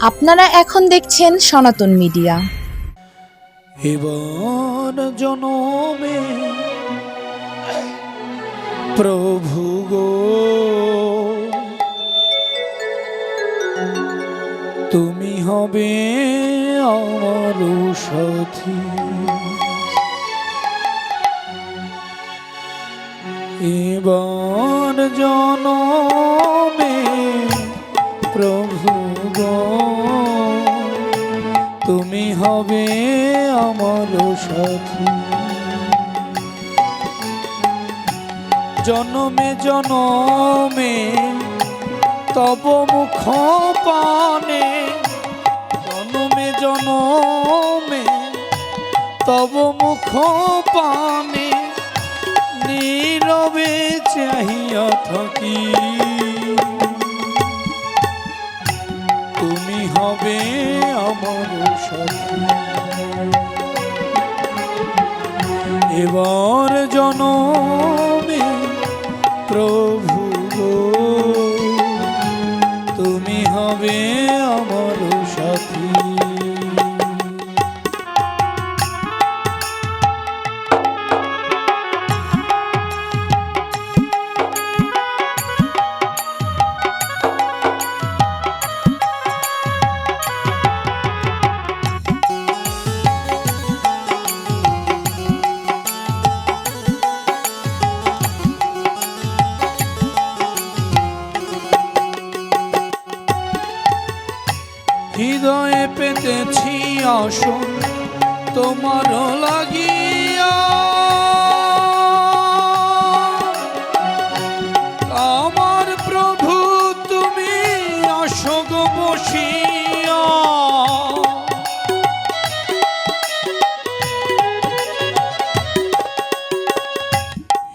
আপনারা এখন দেখছেন সনাতন মিডিয়া। এবার জনমে প্রভু গো তুমি হবে আমার সাথী, এবার জনমে প্রভু গো তুমি হবে আমার সাথী। জনমে জনমে তব মুখ পানে, জনমে জনমে তব মুখ পানে নীরবে চাহিয়া থাকি, তুমি হবে আমার সাথী। এবার জনমে প্রভু গো তুমি হবে আমার সাথী। হৃদয়ে পেতেছি আসন তোমার লাগিয়া, আমার প্রভু তুমি আসো গো বসিয়া।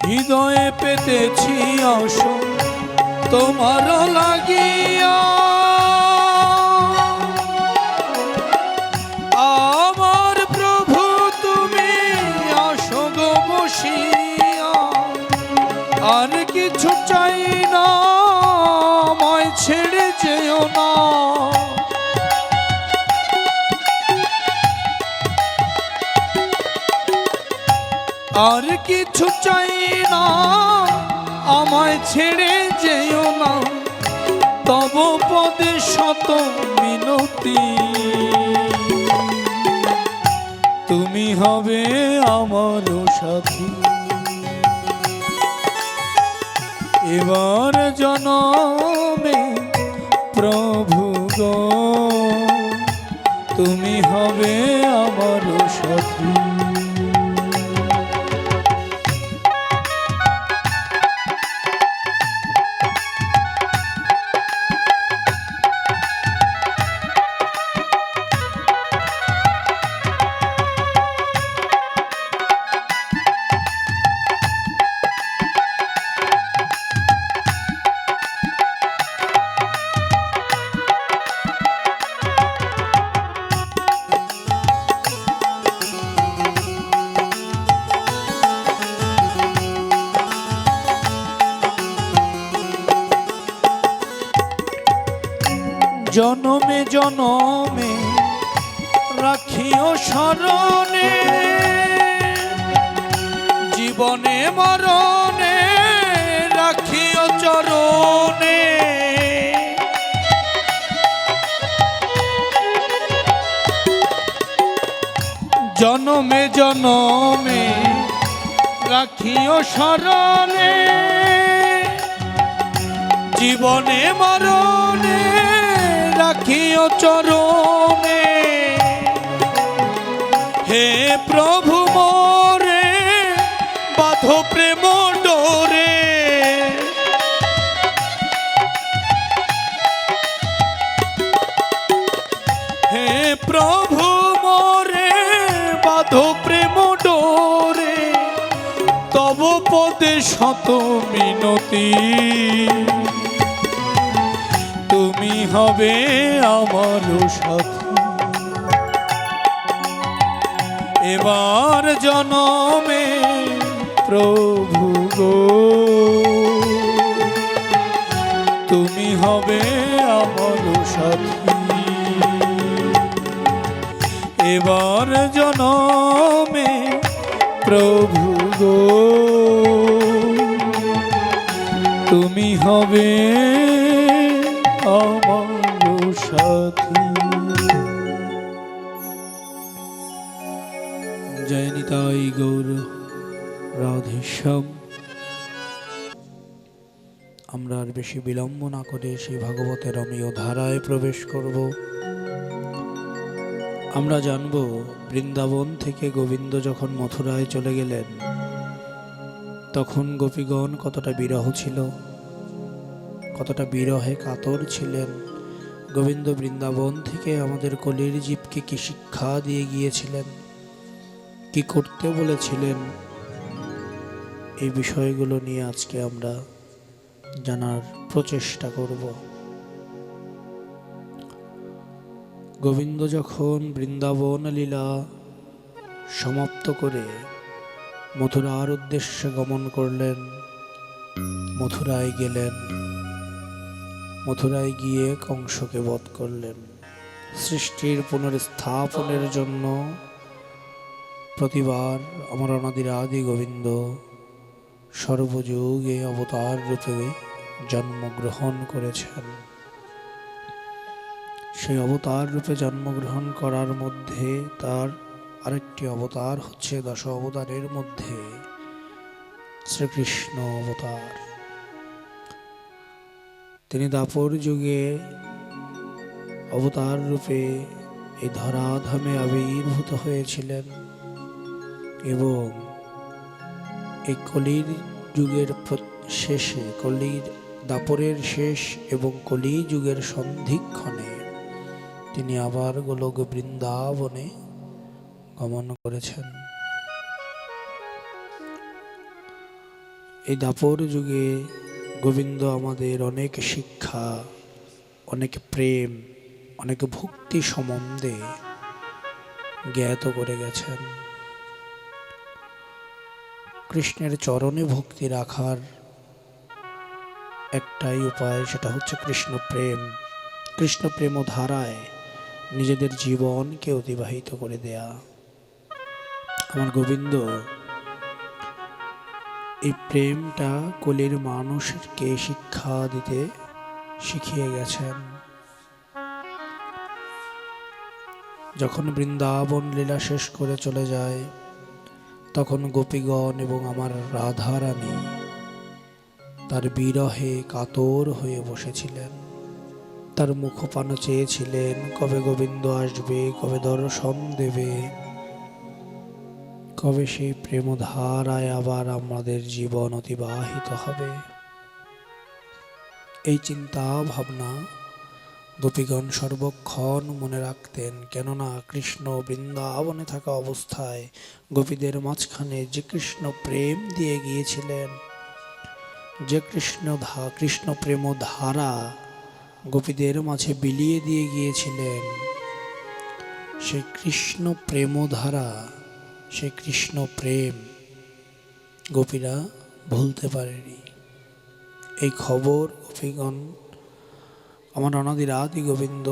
হৃদয়ে পেতেছি আসন তোমার লাগিয়া, আর কিছু চাই না আমায় ছেড়ে যেও না, আর কিছু চাই না আমায় ছেড়ে যেও না, তব পদে শত মিনতি তুমি হবে আমার সাথী। এবার জনমে প্রভু গো তুমি হবে আমার সাথী। জনমে জনমে রাখিও স্মরণে, জীবনে মরণে রাখিও চরণে, জনমে জনমে রাখিও স্মরণে, জীবনে মরণে রাখিও চরণে। হে প্রভু মোরে বাঁধো প্রেম ডোরে, হে প্রভু মোরে বাঁধো প্রেম ডোরে, তব পদে শত মিনতি তুমি হবে আমার সাথী। এবার জনমে প্রভু গো তুমি হবে আমার সাথী। এবার জনমে প্রভু গো তুমি হবে আমার সাথী। জয় নিতাই গৌর রাধেশ্যাম। আমরা আর বেশি বিলম্ব না করে সেই ভাগবতের রমণীয় ধারায় প্রবেশ করব। আমরা জানব বৃন্দাবন থেকে গোবিন্দ যখন মথুরায় চলে গেলেন তখন গোপীগণ কতটা বিরহ ছিল, কতটা বিরহে কাতর ছিলেন। গোবিন্দ বৃন্দাবন থেকে আমাদের কলির জীবকে কি শিক্ষা দিয়ে গিয়েছিলেন, কি করতে বলেছিলেন, এই বিষয়গুলো নিয়ে আজকে আমরা জানার প্রচেষ্টা করব। গোবিন্দ যখন বৃন্দাবন লীলা সমাপ্ত করে মথুরার উদ্দেশ্যে গমন করলেন, মথুরায় গেলেন, মথুরায় গিয়ে কংসকে বধ করলেন। সৃষ্টির পুনর্স্থাপনের জন্য প্রতিবার আমার অনাদির আদি গোবিন্দ সর্বযুগে অবতার রূপে জন্মগ্রহণ করেছেন। সেই অবতার রূপে জন্মগ্রহণ করার মধ্যে তার আরেকটি অবতার হচ্ছে দশ অবতারের মধ্যে শ্রীকৃষ্ণ অবতার। তিনি দাপর যুগে অবতার রূপে এই ধরাধামে আবির্ভূত হয়েছিলেন এবং এই কলির যুগের শেষে, কলির দাপরের শেষ এবং কলি যুগের সন্ধিক্ষণে তিনি আবার গোলক বৃন্দাবনে গমন করেছেন। এই দাপর যুগে গোবিন্দ আমাদের অনেক শিক্ষা, অনেক প্রেম, অনেক ভক্তি সম্বন্ধে জ্ঞাত করে গেছেন। কৃষ্ণের চরণে ভক্তি রাখার একটাই উপায়, সেটা হচ্ছে কৃষ্ণ প্রেম। কৃষ্ণ প্রেম ধারায় নিজেদের জীবনকে অতিবাহিত করে দেয়া। আমার গোবিন্দ এই প্রেমটা কলির মানুষকে শিক্ষা দিতে শিখিয়ে গেছেন। যখন বৃন্দাবন লীলা শেষ করে চলে যায় তখন গোপীগণ এবং আমার রাধারানী তার বিরহে কাতর হয়ে বসেছিলেন। তার মুখপানে চেয়েছিলেন কবে গোবিন্দ আসবে, কবে দর্শন দেবে, কবে সেই প্রেমধারায় আবার আমাদের জীবন অতিবাহিত হবে। এই চিন্তা ভাবনা গোপীগণ সর্বক্ষণ মনে রাখতেন। কেননা কৃষ্ণ বৃন্দাবনে থাকা অবস্থায় গোপীদের মাঝখানে যে কৃষ্ণ প্রেম দিয়ে গিয়েছিলেন, যে কৃষ্ণ প্রেম ধারা গোপীদের মাঝে বিলিয়ে দিয়ে গিয়েছিলেন, সেই কৃষ্ণ প্রেম ধারা, সেই কৃষ্ণ প্রেম গোপীরা ভুলতে পারেনি। এই খবর গোপীগণ আমার অনাদির আদি গোবিন্দ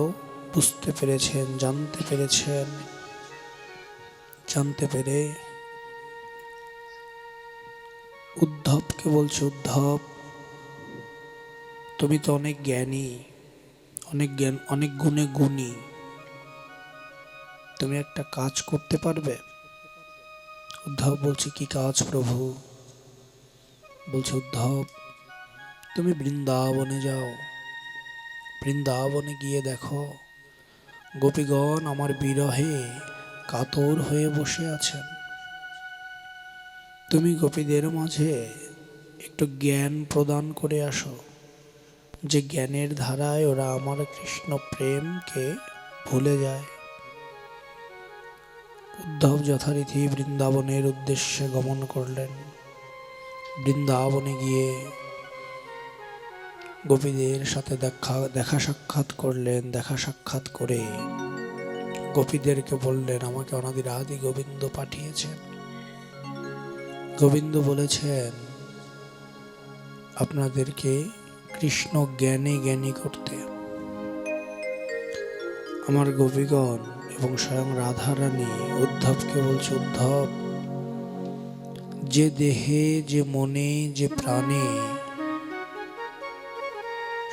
বুঝতে পেরেছেন, জানতে পেরেছেন। জানতে পেরে উদ্ধবকে বলছে, উদ্ধব তুমি তো অনেক জ্ঞানী, অনেক গুণে গুণী, তুমি একটা কাজ করতে পারবে? উদ্ধব বলছে, কি কাজ প্রভু? বলছে, উদ্ধব তুমি বৃন্দাবনে যাও, বৃন্দাবনে গিয়ে দেখো গোপীগণ আমার বিরহে কাতর হয়ে বসে আছেন। তুমি গোপীদের মাঝে একটু জ্ঞান প্রদান করে আসো, যে জ্ঞানের ধারায় ওরা আমার কৃষ্ণ প্রেমকে ভুলে যায়। উদ্ধব যথারীতি বৃন্দাবনের উদ্দেশ্যে গমন করলেন। বৃন্দাবনে গিয়ে গোপীদের সাথে দেখা সাক্ষাৎ করলেন। দেখা সাক্ষাৎ করে গোপীদেরকে বললেন, আমাকে অনাদির আদি গোবিন্দ পাঠিয়েছেন। গোবিন্দ বলেছেন আপনাদেরকে কৃষ্ণ জ্ঞানী করতে। আমার গোপীগণ এবং স্বয়ং রাধারানী উদ্ধবকে বলছে, উদ্ধব, যে দেহে, যে মনে, যে প্রাণে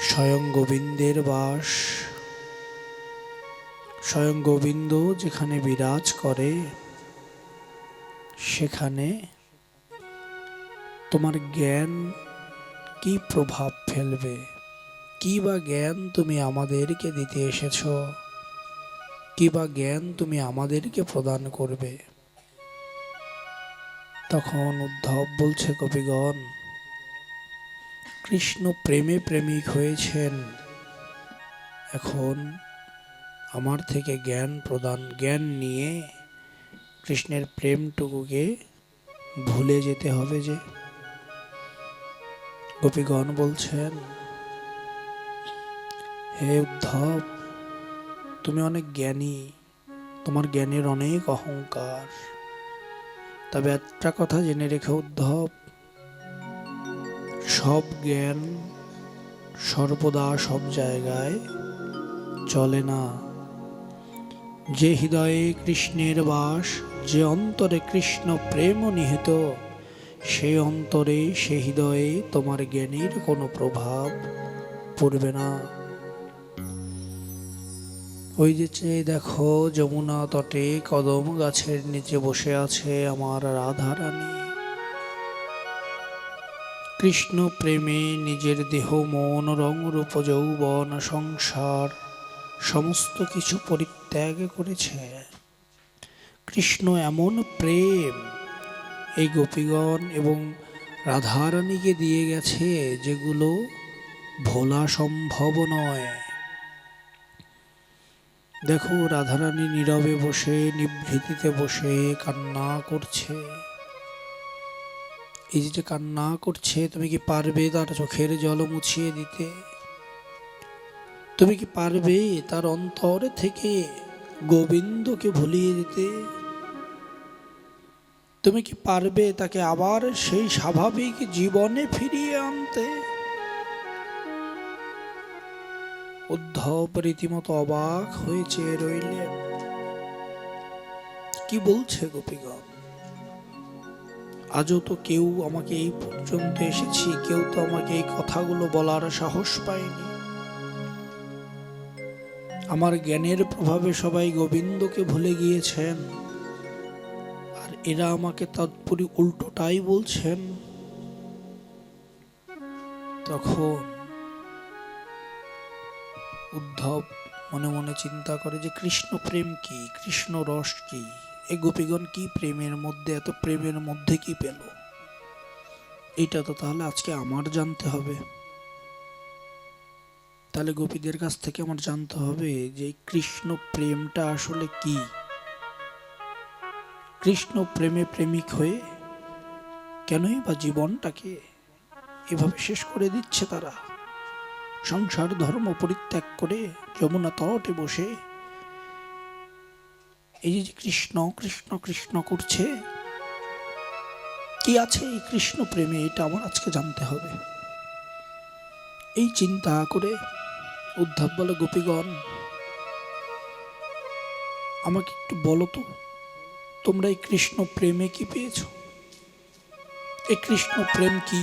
স্বয়ং গোবিন্দের বাস, স্বয়ং গোবিন্দ যেখানে বিরাজ করে, সেখানে তোমার জ্ঞান কি প্রভাব ফেলবে? কি বা জ্ঞান তুমি আমাদেরকে দিতে এসেছ? কি বা জ্ঞান তুমি আমাদেরকে প্রদান করবে? তখন উদ্ধব বলছে, গোপীগণ, কৃষ্ণ প্রেমে প্রেমিক হয়েছেন, এখন আমার থেকে জ্ঞান নিয়ে কৃষ্ণের প্রেমটুকুকে ভুলে যেতে হবে যে। গোপীগণ বলছেন, হে উদ্ধব, তুমি অনেক জ্ঞানী, তোমার জ্ঞানের অনেক অহংকার, তবে একটা কথা জেনে রেখো উদ্ধব, সব জ্ঞান সর্বদা সব জায়গায় চলে না। যে হৃদয়ে কৃষ্ণের বাস, যে অন্তরে কৃষ্ণ প্রেম নিহিত, সেই অন্তরে, সে হৃদয়ে তোমার জ্ঞানের কোনো প্রভাব পড়বে না। ওই যে চেয়ে দেখো, যমুনা তটে কদম গাছের নিচে বসে আছে আমার রাধারানী। কৃষ্ণ প্রেমে নিজের দেহ, মন, রং, রূপ, যৌবন, সংসার সমস্ত কিছু পরিত্যাগ করেছে। কৃষ্ণ এমন প্রেম এই গোপীগণ এবং রাধারানীকে দিয়ে গেছে, যেগুলো ভোলা সম্ভব নয়। দেখো, রাধারানী নীরবে বসে, নিভৃতিতে বসে কান্না করছে। এই যে কান্না করছে, তুমি কি পারবে তার চোখের জল মুছিয়ে দিতে? তুমি কি পারবে তার অন্তর থেকে গোবিন্দকে ভুলিয়ে দিতে? তুমি কি পারবে তাকে আবার সেই স্বাভাবিক জীবনে ফিরিয়ে আনতে? উদ্ধব রীতিমতো অবাক হয়ে চেয়ে রইলেন। কি বলছে গোপীগণ? আজও তো কেউ আমাকে এই পর্যন্ত এসেছি, কেউ তো আমাকে এই কথাগুলো বলার সাহস পায়নি। আমার জ্ঞানের প্রভাবে সবাই গোবিন্দকে ভুলে গিয়েছেন, আর এরা আমাকে তৎপরি উল্টোটাই বলছেন। তখন উদ্ধব মনে মনে চিন্তা করে যে কৃষ্ণ প্রেম কি, কৃষ্ণ রস কি, এই গোপীগণ কি প্রেমের মধ্যে, এত প্রেমের মধ্যে কি পেল? এটা তো তাহলে আজকে আমার জানতে হবে। তাহলে গোপীদের কাছ থেকে আমার জানতে হবে যে কৃষ্ণ প্রেমটা আসলে কি। কৃষ্ণ প্রেমে প্রেমিক হয়ে কেনই বা জীবনটাকে এভাবে শেষ করে দিচ্ছে তারা? সংসার ধর্ম পরিত্যাগ করে যমুনা তটে বসে এই যে কৃষ্ণ কৃষ্ণ কৃষ্ণ করছে, কি আছে এই কৃষ্ণ প্রেমে? এটা আমার আজকে জানতে হবে। এই চিন্তা করে উদ্ধব বলে, গোপীগণ, আমাকে একটু বলো তো, তোমরা এই কৃষ্ণ প্রেমে কি পেয়েছ? এই কৃষ্ণ প্রেম কি?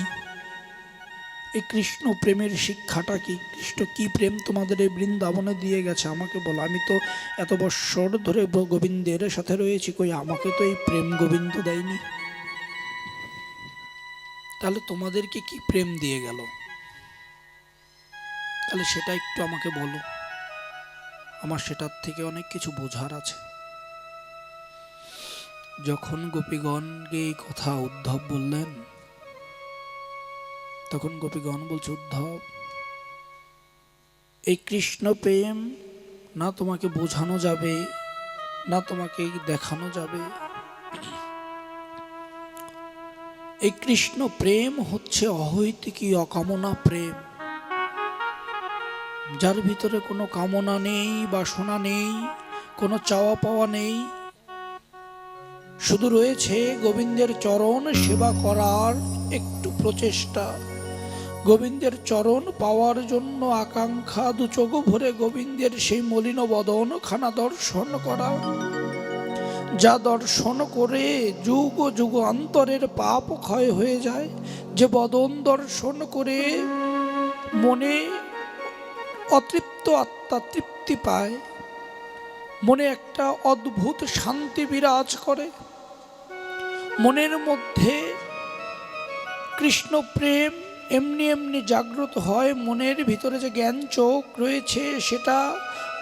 এই কৃষ্ণ প্রেমের শিক্ষাটা কি? কৃষ্ণ কি প্রেম তোমাদের এই বৃন্দাবনে দিয়ে গেছে আমাকে বলো। আমি তো এত বৎসর ধরে গোবিন্দের সাথে রয়েছি, কই আমাকে তো এই প্রেম গোবিন্দ দেয়নি। তাহলে তোমাদেরকে কি প্রেম দিয়ে গেল? তাহলে সেটা একটু আমাকে বলো, আমার সেটার থেকে অনেক কিছু বোঝার আছে। যখন গোপীগণকে এই কথা উদ্ধব বললেন, তখন গোপীগণ বলছে, উদ্ধব, এই কৃষ্ণ প্রেম না তোমাকে বোঝানো যাবে, না তোমাকে দেখানো যাবে। এই কৃষ্ণ প্রেম হচ্ছে অহৈতুকী অকামনা প্রেম, যার ভিতরে কোনো কামনা নেই, বাসনা নেই, কোনো চাওয়া পাওয়া নেই, শুধু রয়েছে গোবিন্দের চরণ সেবা করার একটু প্রচেষ্টা, গোবিন্দের চরণ পাওয়ার জন্য আকাঙ্ক্ষা, দু চোখ ভরে গোবিন্দের সেই মলিন বদন খানা দর্শন করা, যা দর্শন করে যুগ যুগ অন্তরের পাপ ক্ষয় হয়ে যায়। যে বদন দর্শন করে মনে অতৃপ্ত আত্মা তৃপ্তি পায়, মনে একটা অদ্ভুত শান্তি বিরাজ করে, মনের মধ্যে কৃষ্ণ প্রেম এমনি এমনি জাগ্রত হয়। মনের ভিতরে যে জ্ঞান চোখ রয়েছে সেটা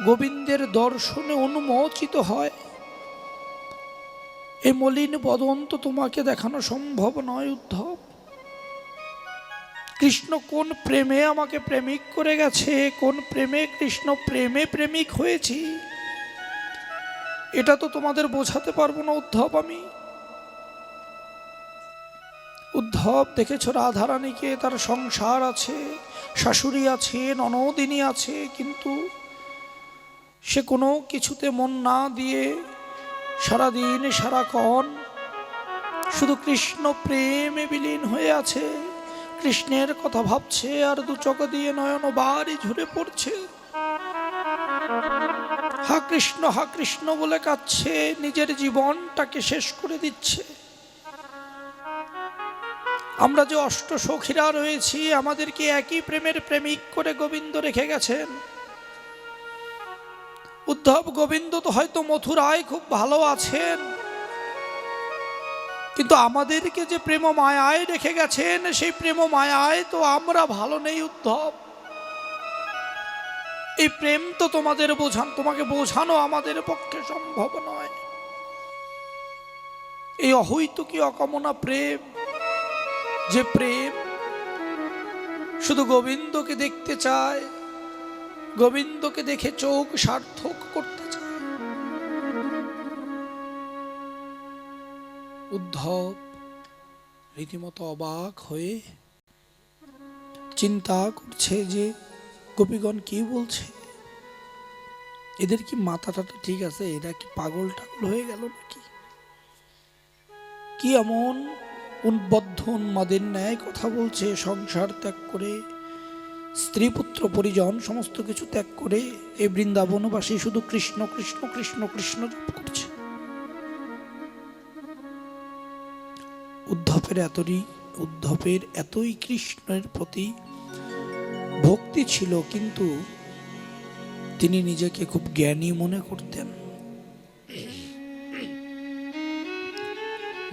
গোবিন্দের দর্শনে উন্মোচিত হয়। এই মলিন বদন তো তোমাকে দেখানো সম্ভব নয় উদ্ধব। কৃষ্ণ কোন প্রেমে আমাকে প্রেমিক করে গেছে, কোন প্রেমে কৃষ্ণ প্রেমে প্রেমিক হয়েছি, এটা তো তোমাদের বোঝাতে পারবো না উদ্ধব আমি। উদ্ধব দেখেছ রাধারানীকে, তার সংসার আছে, শাশুড়ি আছে, ননদিনী আছে, কিন্তু সে কোনো কিছুতে মন না দিয়ে সারাদিন সারাক্ষণ শুধু কৃষ্ণ প্রেমে বিলীন হয়ে আছে। কৃষ্ণের কথা ভাবছে আর দু চোখ দিয়ে নয়ন বাড়ি ঝরে পড়ছে। হা কৃষ্ণ বলে কাঁদছে, নিজের জীবনটাকে শেষ করে দিচ্ছে। আমরা যে অষ্ট সখীরা রয়েছি, আমাদেরকে একই প্রেমের প্রেমিক করে গোবিন্দ রেখে গেছেন। উদ্ধব, গোবিন্দ তো হয়তো মথুরায় খুব ভালো আছেন, কিন্তু আমাদেরকে যে প্রেম মায়ায় রেখে গেছেন, সেই প্রেম মায়ায় তো আমরা ভালো নেই উদ্ধব। এই প্রেম তো তোমাকে বোঝানো আমাদের পক্ষে সম্ভব নয়। এই অহৈতুকী অকামনা প্রেম, যে প্রেম শুধু গোবিন্দকে দেখতে চায়, গোবিন্দকে দেখে চোখ সার্থক করতে চায়। উদ্ধব রীতিমতো অবাক হয়ে চিন্তা করছে যে গোপীগণ কি বলছে, এদের কি মাথাটা তো ঠিক আছে, এরা কি পাগল টাগল হয়ে গেল নাকি? কি এমন উদ্বুদ্ধ উন্মাদের ন্যায় কথা বলছে? সংসার ত্যাগ করে, স্ত্রী পুত্র পরিজন সমস্ত কিছু ত্যাগ করে এই বৃন্দাবনবাসী শুধু কৃষ্ণ কৃষ্ণ কৃষ্ণ কৃষ্ণ জপ করছে। উদ্ধবের এতই কৃষ্ণের প্রতি ভক্তি ছিল, কিন্তু তিনি নিজেকে খুব জ্ঞানী মনে করতেন।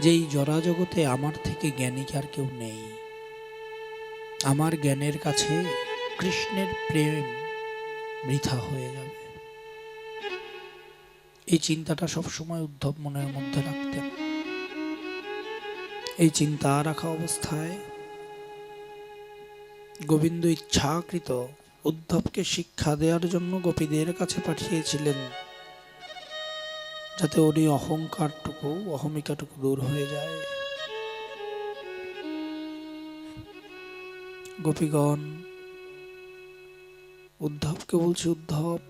যে এই জড়া জগতে আমার থেকে জ্ঞানী আর কেউ নেই, আমার জ্ঞানের কাছে কৃষ্ণের প্রেম বৃথা হয়ে যাবে। এই চিন্তাটা সবসময় উদ্ধব মনের মধ্যে রাখতেন। এই চিন্তা রাখা অবস্থায় গোবিন্দ ইচ্ছাকৃত উদ্ধবকে শিক্ষা দেওয়ার জন্য গোপীদের কাছে পাঠিয়েছিলেন, যাতে ওর এই অহমিকাটুকু দূর হয়ে যায়। গোপীগণ উদ্ধবকে বলছে, উদ্ধব,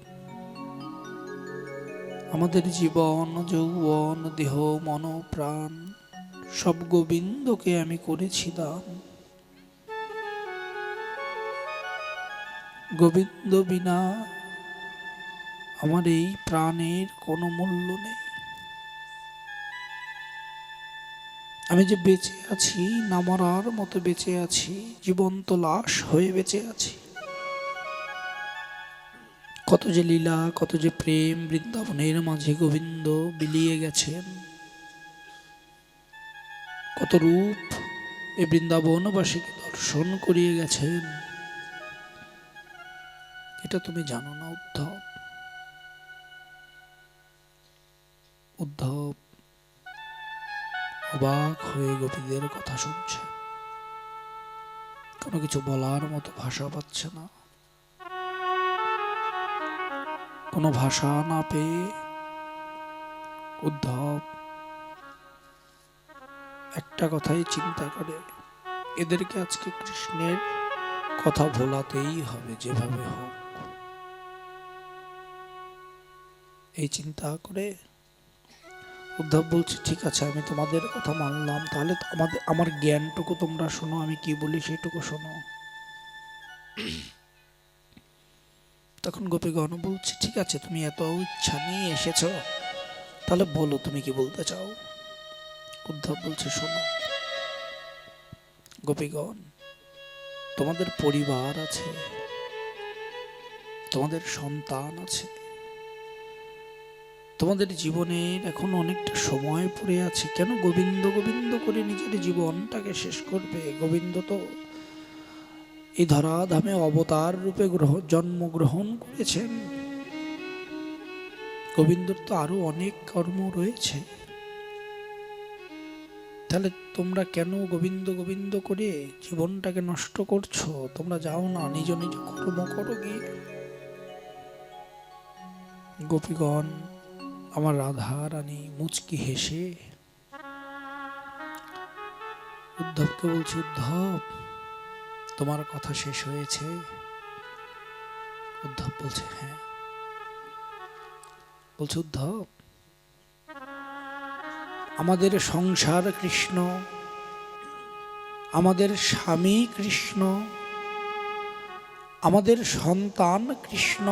আমাদের জীবন যৌবন দেহ মন প্রাণ সব গোবিন্দকে আমি করেছি দান। গোবিন্দ বিনা আমার এই প্রাণের কোনো মূল্য নেই। আমি যে বেঁচে আছি, না মরার মতো বেঁচে আছি, জীবন্ত লাশ হয়ে বেঁচে আছি। কত যে লীলা, কত যে প্রেম বৃন্দাবনের মাঝে গোবিন্দ বিলিয়ে গেছেন, কত রূপ এই বৃন্দাবনবাসীকে দর্শন করিয়ে গেছেন, এটা তুমি জানো না উদ্ধব। উদ্ধব অবাক হয়ে গোপীদের কথা শুনছে, কোনো কিছু বলার মতো ভাষা পাচ্ছে না। কোনো ভাষা না পেয়ে উদ্ধব একটা কথাই চিন্তা করে, এদেরকে আজকে কৃষ্ণের কথা ভোলাতেই হবে যেভাবে হোক। এই চিন্তা করে উদ্ধব বলছে, ঠিক আছে, আমি তোমাদের কথা মানলাম, তাহলে আমার জ্ঞানটুকু তোমরা শোনো, আমি কি বলি সেটুকু শোনো। তখন গোপীগণ বলছে, ঠিক আছে, তুমি এত ইচ্ছা নিয়ে এসেছো, তাহলে বলো তুমি কি বলতে চাও। উদ্ধব বলছে, শোনো গোপীগণ, তোমাদের পরিবার আছে, তোমাদের সন্তান আছে, তোমাদের জীবনের এখন অনেকটা সময় পড়ে আছে, কেন গোবিন্দ গোবিন্দ করে নিজের জীবনটাকে শেষ করবে? গোবিন্দ তো এই ধরাধামে অবতার রূপে জন্মগ্রহণ করেছেন, গোবিন্দর তো আরো অনেক কর্ম রয়েছে, তাহলে তোমরা কেন গোবিন্দ গোবিন্দ করে জীবনটাকে নষ্ট করছো? তোমরা যাও না, নিজ নিজ কর্ম করো গিয়ে। গোপীগণ, আমার রাধা রানী মুচকি হেসে উদ্ধবকে বলছে, উদ্ধব তোমার কথা শেষ হয়েছে? উদ্ধব বলছে, হ্যাঁ। বলছে, উদ্ধব আমাদের সংসার কৃষ্ণ, আমাদের স্বামী কৃষ্ণ, আমাদের সন্তান কৃষ্ণ,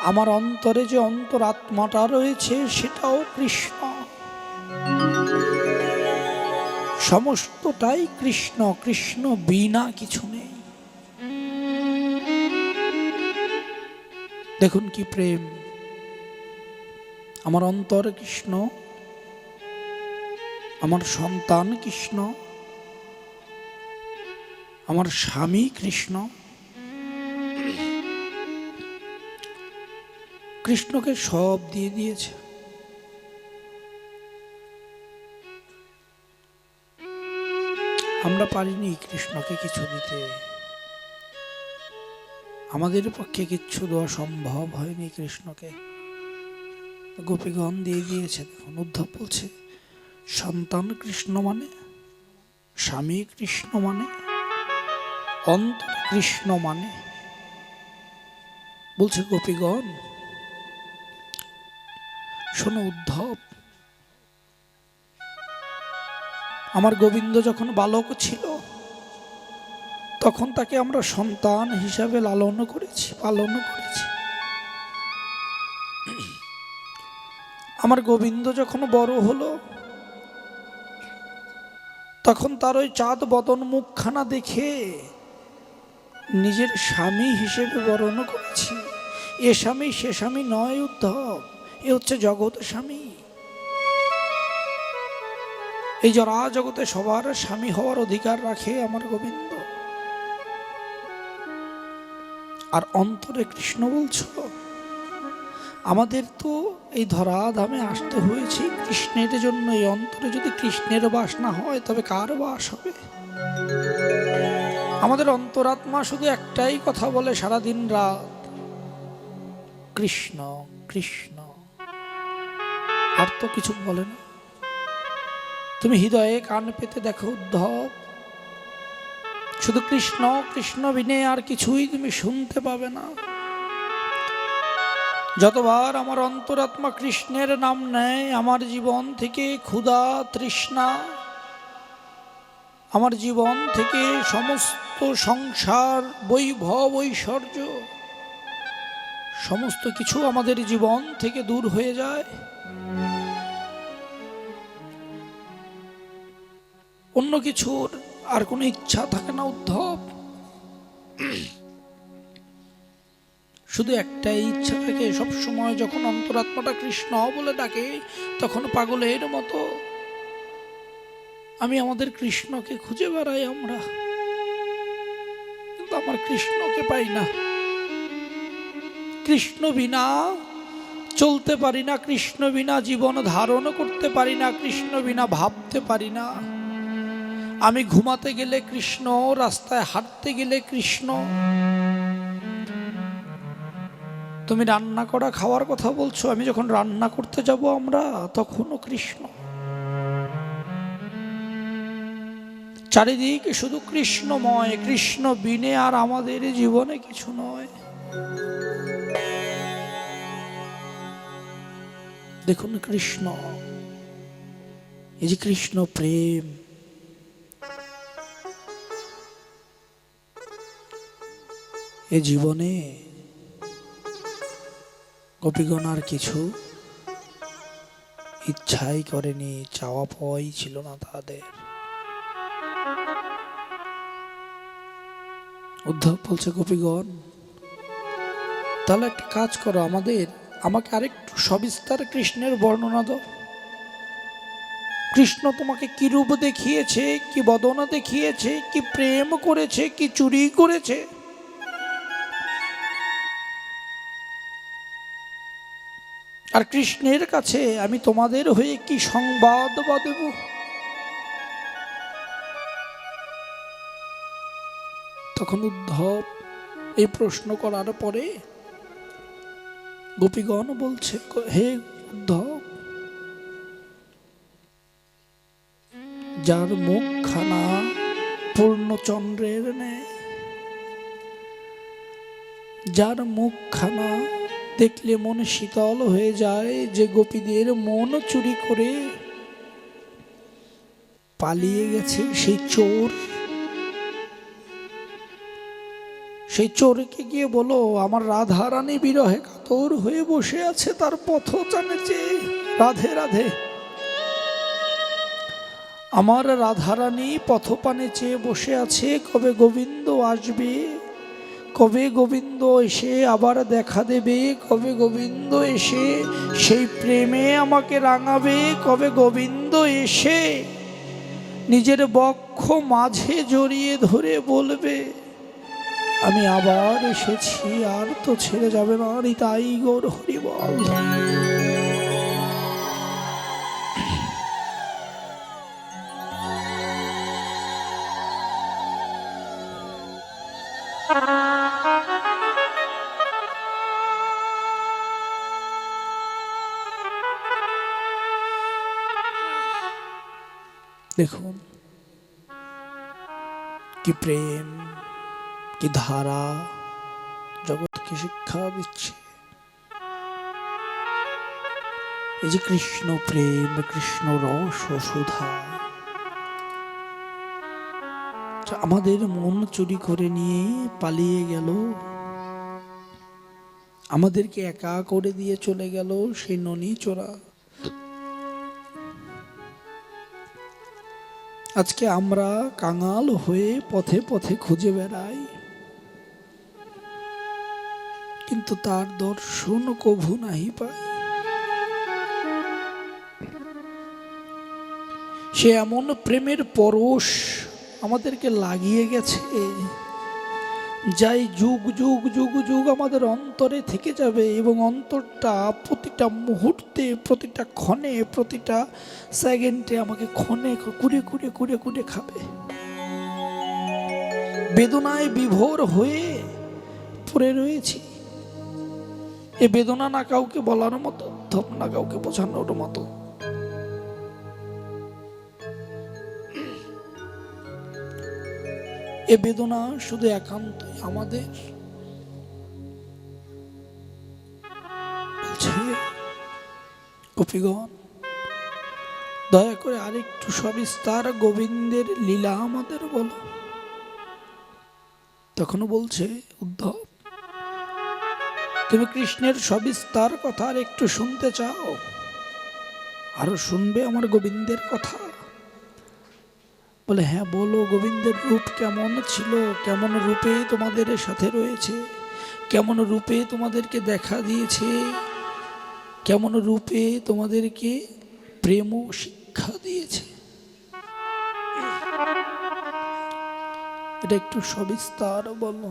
আমার অন্তরে যে অন্তরাত্মাটা রয়েছে সেটাও কৃষ্ণ, সমস্তটাই কৃষ্ণ, কৃষ্ণ বিনা কিছু নেই। দেখুন কি প্রেম! আমার অন্তর কৃষ্ণ, আমার সন্তান কৃষ্ণ, আমার স্বামী কৃষ্ণ, কৃষ্ণকে সব দিয়ে দিয়েছে। আমরা পারিনি কৃষ্ণকে কিছু দিতে, আমাদের পক্ষে কিচ্ছু দেওয়া সম্ভব হয়নি কৃষ্ণকে, গোপীগণ দিয়ে দিয়েছে। দেখুন উদ্ধব বলছে, সন্তান কৃষ্ণ মানে, স্বামী কৃষ্ণ মানে, অন্তর কৃষ্ণ মানে। বলছে, গোপীগণ শোনো উদ্ধব, আমার গোবিন্দ যখন বালক ছিল তখন তাকে আমরা সন্তান হিসাবে লালন করেছি, পালন করেছি। আমার গোবিন্দ যখন বড় হলো তখন তার ওই চাঁদ বদন মুখখানা দেখে নিজের স্বামী হিসেবে বরণ করেছি। এ স্বামী সে স্বামী নয় উদ্ধব, এ হচ্ছে জগৎ স্বামী। এই জরা জগতে সবার স্বামী হওয়ার অধিকার রাখে আমার গোবিন্দ। আর অন্তরে কৃষ্ণ বলছো, আমাদের তো এই ধরাধামে আসতে হয়েছে কৃষ্ণের জন্য। এই অন্তরে যদি কৃষ্ণের বাস না হয় তবে কার বাস হবে? আমাদের অন্তরাত্মা শুধু একটাই কথা বলে সারাদিন রাত, কৃষ্ণ কৃষ্ণ, আর তো কিছু বলে না। তুমি হৃদয়ে কান পেতে দেখো উদ্ধব, শুধু কৃষ্ণ কৃষ্ণ বিনে আর কিছুই তুমি শুনতে পাবে না। যতবার আমার অন্তরাত্মা কৃষ্ণের নাম নেয়, আমার জীবন থেকে ক্ষুধা তৃষ্ণা, আমার জীবন থেকে সমস্ত সংসার বৈভব ঐশ্বর্য সমস্ত কিছু আমাদের জীবন থেকে দূর হয়ে যায়। অন্য কিছুর আর কোনো ইচ্ছা থাকে না উদ্ধব, শুধু একটাই ইচ্ছা থাকে সবসময়। যখন অন্তরাত্মাটা কৃষ্ণ বলে ডাকে তখন পাগলের মতো আমি আমাদের কৃষ্ণকে খুঁজে বেড়াই আমরা, কিন্তু আমার কৃষ্ণকে পাই না। কৃষ্ণ বিনা চলতে পারি না, কৃষ্ণ বিনা জীবন ধারণ করতে পারি না, কৃষ্ণ বিনা ভাবতে পারি না। আমি ঘুমাতে গেলে কৃষ্ণ, রাস্তায় হাঁটতে গেলে কৃষ্ণ, তুমি রান্না করা খাওয়ার কথা বলছো, আমি যখন রান্না করতে যাব আমরা তখনও কৃষ্ণ। চারিদিকে শুধু কৃষ্ণময়, কৃষ্ণ বিনে আর আমাদের জীবনে কিছু নয়। দেখুন কৃষ্ণ, এই যে কৃষ্ণ প্রেম, এ জীবনে গোপীগণ আর কিছু ইচ্ছাই করেনি, চাওয়া পাওয়াই ছিল না তাদের। উদ্ধব বলছে, গোপীগণ তাহলে একটা কাজ করো, আমাকে আরেকটু সবিস্তার কৃষ্ণের বর্ণনা দাও। কৃষ্ণ তোমাকে কি রূপ দেখিয়েছে, কি বদনা দেখিয়েছে, কি প্রেম করেছে, কি চুরি করেছে। আর কৃষ্ণের কাছে আমি তোমাদের হয়ে কি সংবাদ বা দেব। তখন উদ্ধব এই প্রশ্ন করার পরে গোপীগণ বলছে, হে উদ্ধব, যার মুখখানা পূর্ণচন্দ্রের ন্যায়, যার মুখখানা দেখলে মন শীতল হয়ে যায়, যে গোপীদের মন চুরি করে পালিয়ে গেছে সেই চোর, সেই চোরকে গিয়ে বলো আমার রাধারানী বিরহে কাতর হয়ে বসে আছে, তার পথ জানেছে, রাধে রাধে। আমার রাধারানী পথপানে চেয়ে বসে আছে, কবে গোবিন্দ আসবে, কবে গোবিন্দ এসে আবার দেখা দেবে, কবে গোবিন্দ এসে সেই প্রেমে আমাকে রাঙাবে, কবে গোবিন্দ এসে নিজের বক্ষ মাঝে জড়িয়ে ধরে বলবে আমি আবার এসেছি, আর তো ছেড়ে যাবে না, তাই গৌর হরি বল। দেখুন কি প্রেম, কি ধারা জগৎকে শিক্ষা দিচ্ছে। এই যে কৃষ্ণ প্রেম, কৃষ্ণ রস ও সুধা আমাদের মন চুরি করে নিয়ে পালিয়ে গেল, আমাদেরকে একা করে দিয়ে চলে গেল সেই ননী চোরা। আজকে আমরা কাঙাল হয়ে পথে পথে খুঁজে বেড়াই, কিন্তু তার দর্শন কভু নাহি পাই। সে এমন প্রেমের পরশ আমাদেরকে লাগিয়ে গেছে, যাই যুগ যুগ যুগ যুগ আমাদের অন্তরে থেকে যাবে, এবং অন্তরটা প্রতিটা মুহূর্তে, প্রতিটা ক্ষণে, প্রতিটা সেকেন্ডে আমাকে ক্ষণে কুড়ে কুড়ে কুড়ে কুড়ে খাবে। বেদনায় বিভোর হয়ে পড়ে রয়েছি। এ বেদনা না কাউকে বলার মতো, ধপ না কাউকে বোঝানোর মতো। এ বেদনা শুধু একান্তই আমাদের। গোপীগণ দয়া করে আরেকটু সবিস্তার গোবিন্দের লীলা আমাদের বলো। তখনও বলছে উদ্ধব, তুমি কৃষ্ণের সবিস্তার কথা আর একটু শুনতে চাও, আরো শুনবে আমার গোবিন্দের কথা? বলে হ্যাঁ বলো, গোবিন্দের রূপ কেমন ছিল, কেমন রূপে তোমাদের সাথে রয়েছে, কেমন রূপে তোমাদেরকে দেখা দিয়েছে, কেমন রূপে তোমাদেরকে প্রেম শিক্ষা দিয়েছে, এটা একটু সবিস্তার বলো।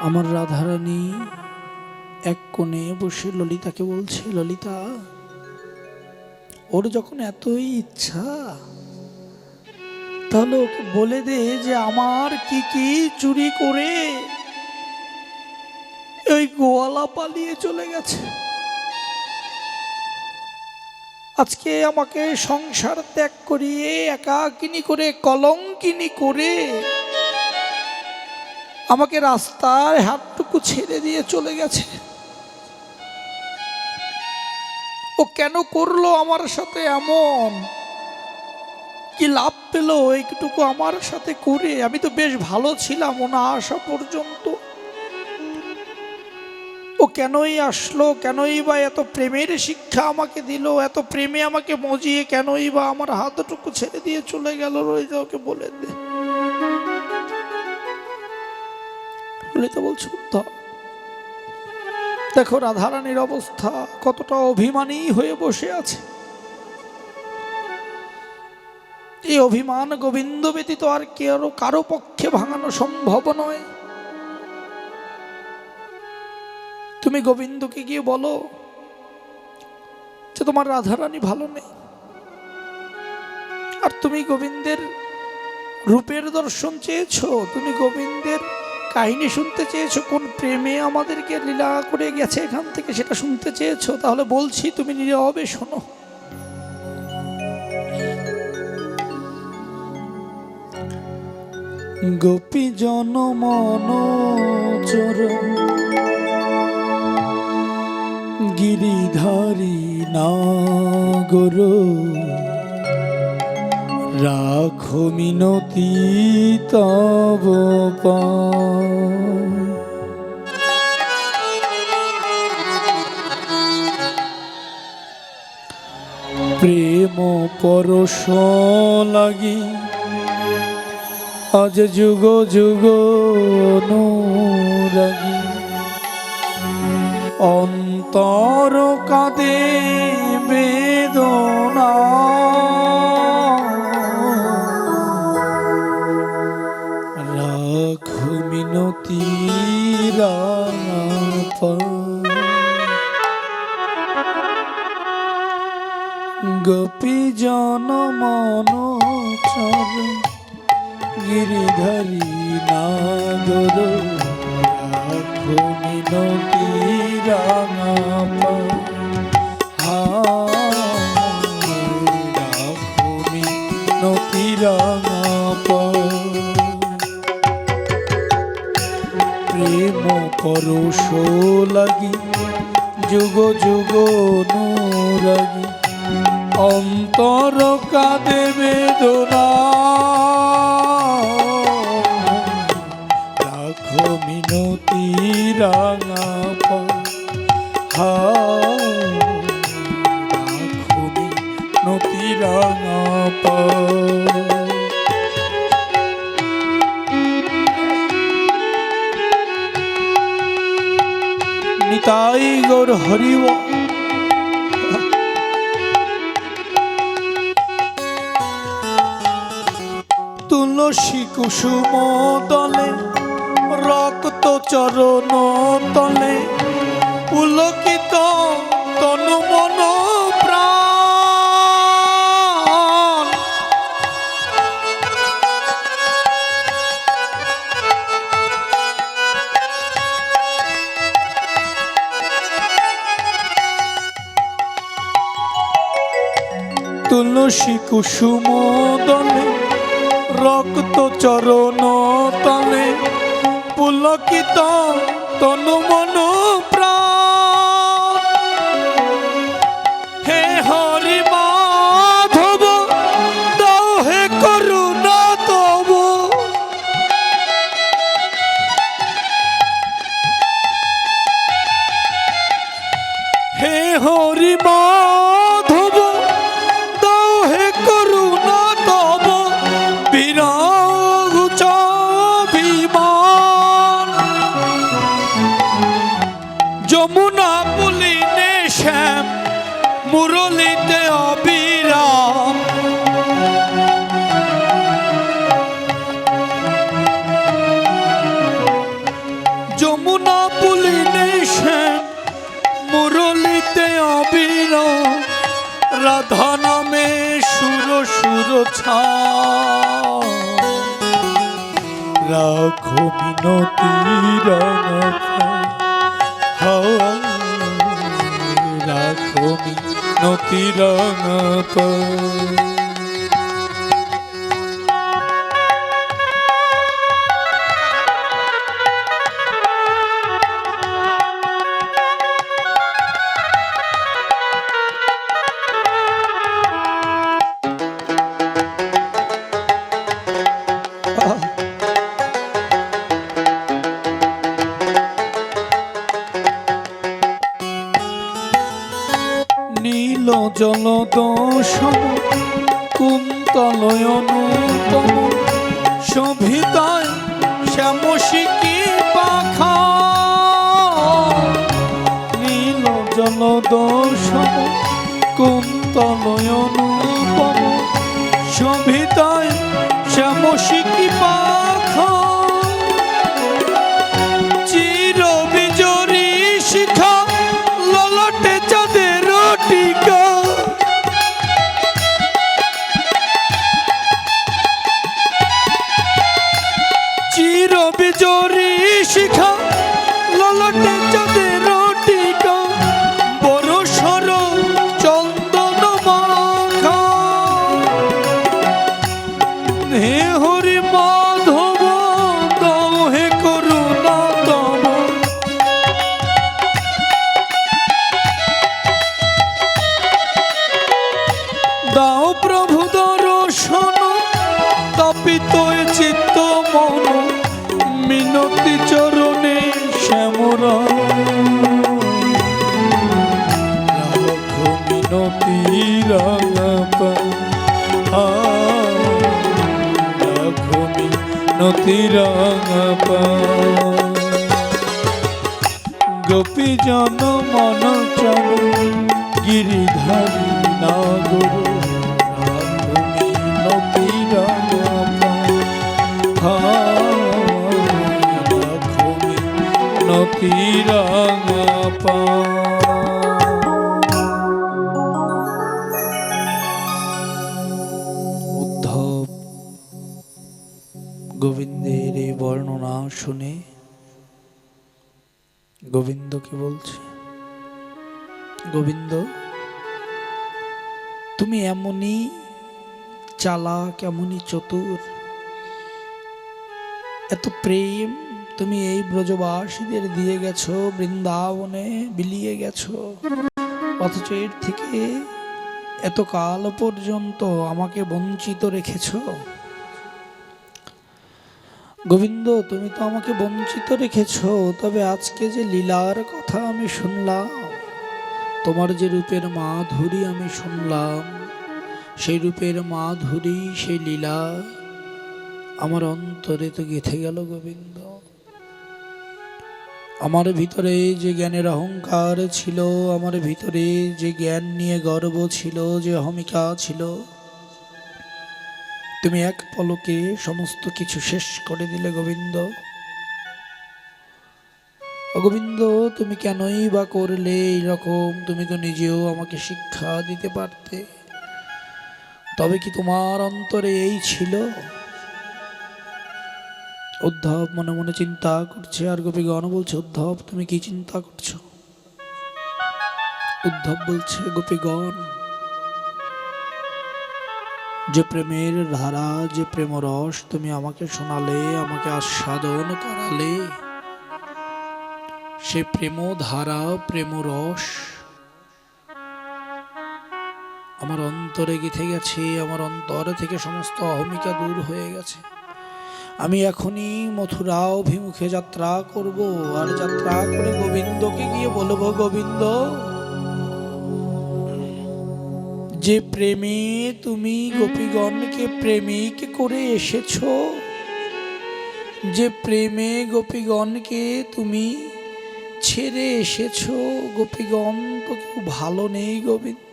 আমার রাধারানী এক কোণে বসে ললিতাকে বলছে, ললিতা ওর যখন এতই ইচ্ছা, তাহলে ওকে বলে দে যে আমার কি কি চুরি করে ওই গোয়ালা পালিয়ে চলে গেছে। আজকে আমাকে সংসার ত্যাগ করিয়ে একাকিনী করে, কলঙ্কিনী করে আমাকে রাস্তার হাতটুকু ছেড়ে দিয়ে চলে গেছে। ও কেন করলো আমার সাথে এমন? কি লাভ পেলো এইটুকু আমার সাথে করে? আমি তো বেশ ভালো ছিলাম ও না আসা পর্যন্ত। ও কেনই আসলো, কেনই বা এত প্রেমের শিক্ষা আমাকে দিল, এত প্রেমে আমাকে মজিয়ে কেনই বা আমার হাতটুকু ছেড়ে দিয়ে চলে গেল? রোহিত ওকে বলে দে। ললিতা বলছে উদ্ধব, দেখো রাধারানীর অবস্থা কতটা অভিমানী হয়ে বসে আছে। এই অভিমান গোবিন্দ ব্যতীত আর কারো পক্ষে ভাঙানো সম্ভব নয়। তুমি গোবিন্দকে গিয়ে বলো যে তোমার রাধারানী ভালো নেই, আর তুমি গোবিন্দের রূপের দর্শন চেয়েছো, তুমি গোবিন্দের কাহিনী শুনতে চেয়েছো, কোন প্রেমে আমাদেরকে লীলা করে গেছে এখান থেকে সেটা শুনতে চেয়েছো, তাহলে বলছি তুমি নীরবে শোনো। গোপী জন মন চোর গিরিধারী নাগর, রাখো মিনতি তব পায়। প্রেম পরশ লাগি আজ যুগ যুগ অনুরাগী, অন্তর কাঁদে বেদনা, রাখো মিনতি গোপী জন মন চল গিরিধারী নাগর, রাখো মিনতি রাখো মিনতি প্রেম পরশ লাগি যুগ যুগ অনুরাগী, অন্তর কাঁদে বেদনা, রাখো মিনতি রাঙা রাখো মিনতি রাঙা নিতাই গৌর হরিব। তুলসী কুসুম তলে রক্ত চরণ তলে, পুলকিত তনু মন প্রাণ, তুলসী কুসুম দলে রক্ত চরণ তলে, পুলকিত তনু মন প্রাণ। হে হরি মাধব দাও হে করুণা তব, হে হরি মাধব দাও হে করুণা তব, বিরাগ বিমান যমুনা পুলিনে শ্যাম মুরলিতে অবিরাম, যমুনা পুলিনে শ্যাম মুরলিতে অবিরাম, রাধা নামে সুর সুর ছা, রাখো মিনতি রাঙা, রাখো মিনতি রাঙা। জলদোষম কুন্তলয় অনুপম শোভিতায় শ্যামশিকি পাখা নীল জলদোষম কুন্তলয় অনুপম শোভিতায় শ্যামশিকি পাখা চির বিজরি শিখা ললটে চাঁদের টিকা চির বিজরি শিখা ললটে চাঁদের টিকা বড় সর চন্দন মাখা হে হরি মাধব দাও হে করুণা তব দাও প্রভু দর্শন তাপিত চিত্ত মন মিনতি চরণে শ্যামরা রাখো মিনতি রাঙা রাখো মিনতি রাঙা গোপী জন মন চল গিরিধারী নাগর রাখো মিনতি রাঙা রাখো মিনতি রাঙা উদ্ধব গোবিন্দের এই বর্ণনা শুনে গোবিন্দ কি বলছে, গোবিন্দ তুমি এমনই চালাক এমনই চতুর, এত প্রেম তুমি এই ব্রজবাসীদের দিয়ে গেছো, বৃন্দাবনে বিলিয়ে গেছো, অথচ এর থেকে এত কাল পর্যন্ত আমাকে বঞ্চিত রেখেছো। গোবিন্দ তুমি তো আমাকে বঞ্চিত রেখেছো, তবে আজকে যে লীলার কথা আমি শুনলাম, তোমার যে রূপের মাধুরী আমি শুনলাম, সেই রূপের মাধুরী সেই লীলা আমার অন্তরে তো গেঁথে গেল। গোবিন্দ আমার ভিতরে যে জ্ঞানের অহংকার ছিল, আমার ভিতরে যে জ্ঞান নিয়ে গর্ব ছিল, যে অহমিকা ছিল, তুমি এক পলকে সমস্ত কিছু শেষ করে দিলে। গোবিন্দ গোবিন্দ তুমি কেনই বা করলে এইরকম? তুমি তো নিজেও আমাকে শিক্ষা দিতে পারতে। তবে কি তোমার অন্তরে এই ছিল? উদ্ধব মনে মনে চিন্তা করছে, আর গোপীগণ বলছে, উদ্ধব তুমি কি চিন্তা করছো? উদ্ধব বলছে, গোপীগণ যে প্রেমের ধারা, যে প্রেমরস তুমি আমাকে শোনালে, আমাকে আস্বাদন করালে, সে প্রেম ধারা প্রেমরস আমার অন্তরে গেঁথে গেছে। আমার অন্তর থেকে সমস্ত অহমিকা দূর হয়ে গেছে। আমি এখনই মথুরা অভিমুখে যাত্রা করব, আর যাত্রা করে গোবিন্দকে গিয়ে বলবো, গোবিন্দ যে প্রেমে তুমি গোপীগণকে প্রেমিক করে এসেছো, যে প্রেমে গোপীগণকে তুমি ছেড়ে এসেছো, গোপীগণ তো কেউ ভালো নেই। গোবিন্দ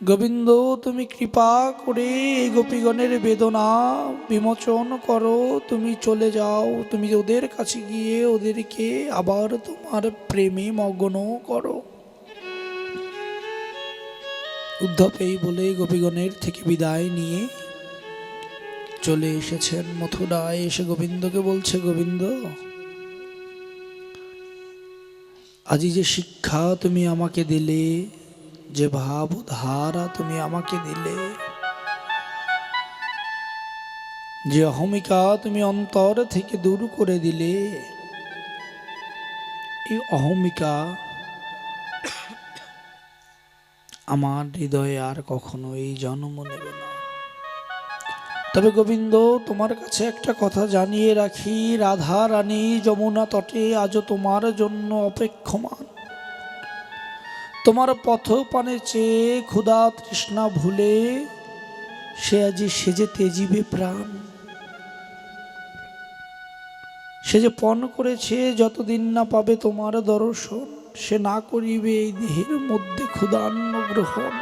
গোবিন্দ তুমি কৃপা করে এই গোপীগণের বেদনা বিমোচন করো, তুমি চলে যাও, তুমি ওদের কাছে গিয়ে ওদেরকে আবার তোমার প্রেমে মগ্ন করো। উদ্ধব এই বলে গোপীগণের থেকে বিদায় নিয়ে চলে এসেছেন মথুরায়। এসে গোবিন্দকে বলছে, গোবিন্দ আজি যে শিক্ষা তুমি আমাকে দিলে, যে ভাব ধারা তুমি আমাকে দিলে, যে অহমিকা তুমি অন্তর থেকে দূর করে দিলে, এই অহমিকা আমার হৃদয়ে আর কখনো এই জন্ম নেবে না। তবে গোবিন্দ তোমার কাছে একটা কথা জানিয়ে রাখি, রাধা রানী যমুনা তটে আজও তোমার জন্য অপেক্ষমান। তোমার পথ পানে চেয়ে ক্ষুধা তৃষ্ণা ভুলে সে আজি সেজে তেজিবে প্রাণ। সে যে পণ করেছে যতদিন না পাবে তোমার দর্শন, সে না করিবে এই দেহের মধ্যে ক্ষুধান্ন গ্রহণ।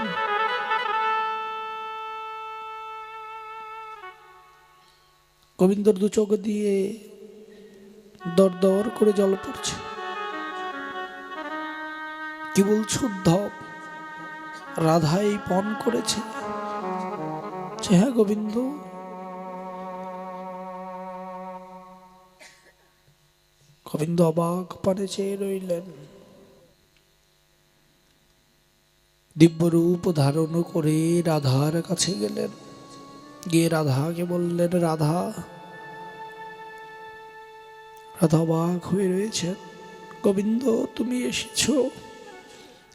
গোবিন্দর দু চোখ দিয়ে দর দর করে জল পড়ছে। কি বলছো উদ্ধব? রাধাই পণ করেছে? হ্যাঁ গোবিন্দ। গোবিন্দ অবাক পানে চেয়ে রইলেন। দিব্যরূপ ধারণ করে রাধার কাছে গেলেন, গিয়ে রাধাকে বললেন, রাধা। রাধা অবাক হয়ে রয়েছেন। গোবিন্দ তুমি এসেছো,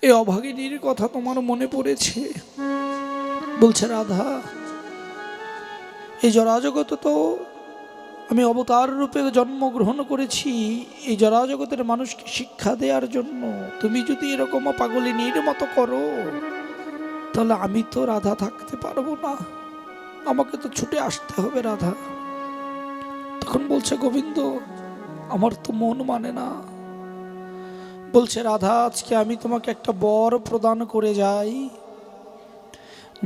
এই অভাগিনীর কথা তোমার মনে পড়েছে? বলছে, রাধা এই জরাজগতে তো আমি অবতার রূপে জন্মগ্রহণ করেছি এই জরাজগতের মানুষকে শিক্ষা দেওয়ার জন্য। তুমি যদি এরকম পাগলিনীর মতো করো তাহলে আমি তো রাধা থাকতে পারবো না, আমাকে তো ছুটে আসতে হবে রাধা। তখন বলছে, গোবিন্দ আমার তো মন মানে না। বলছে, রাধা আজকে আমি তোমাকে একটা বর প্রদান করে যাই,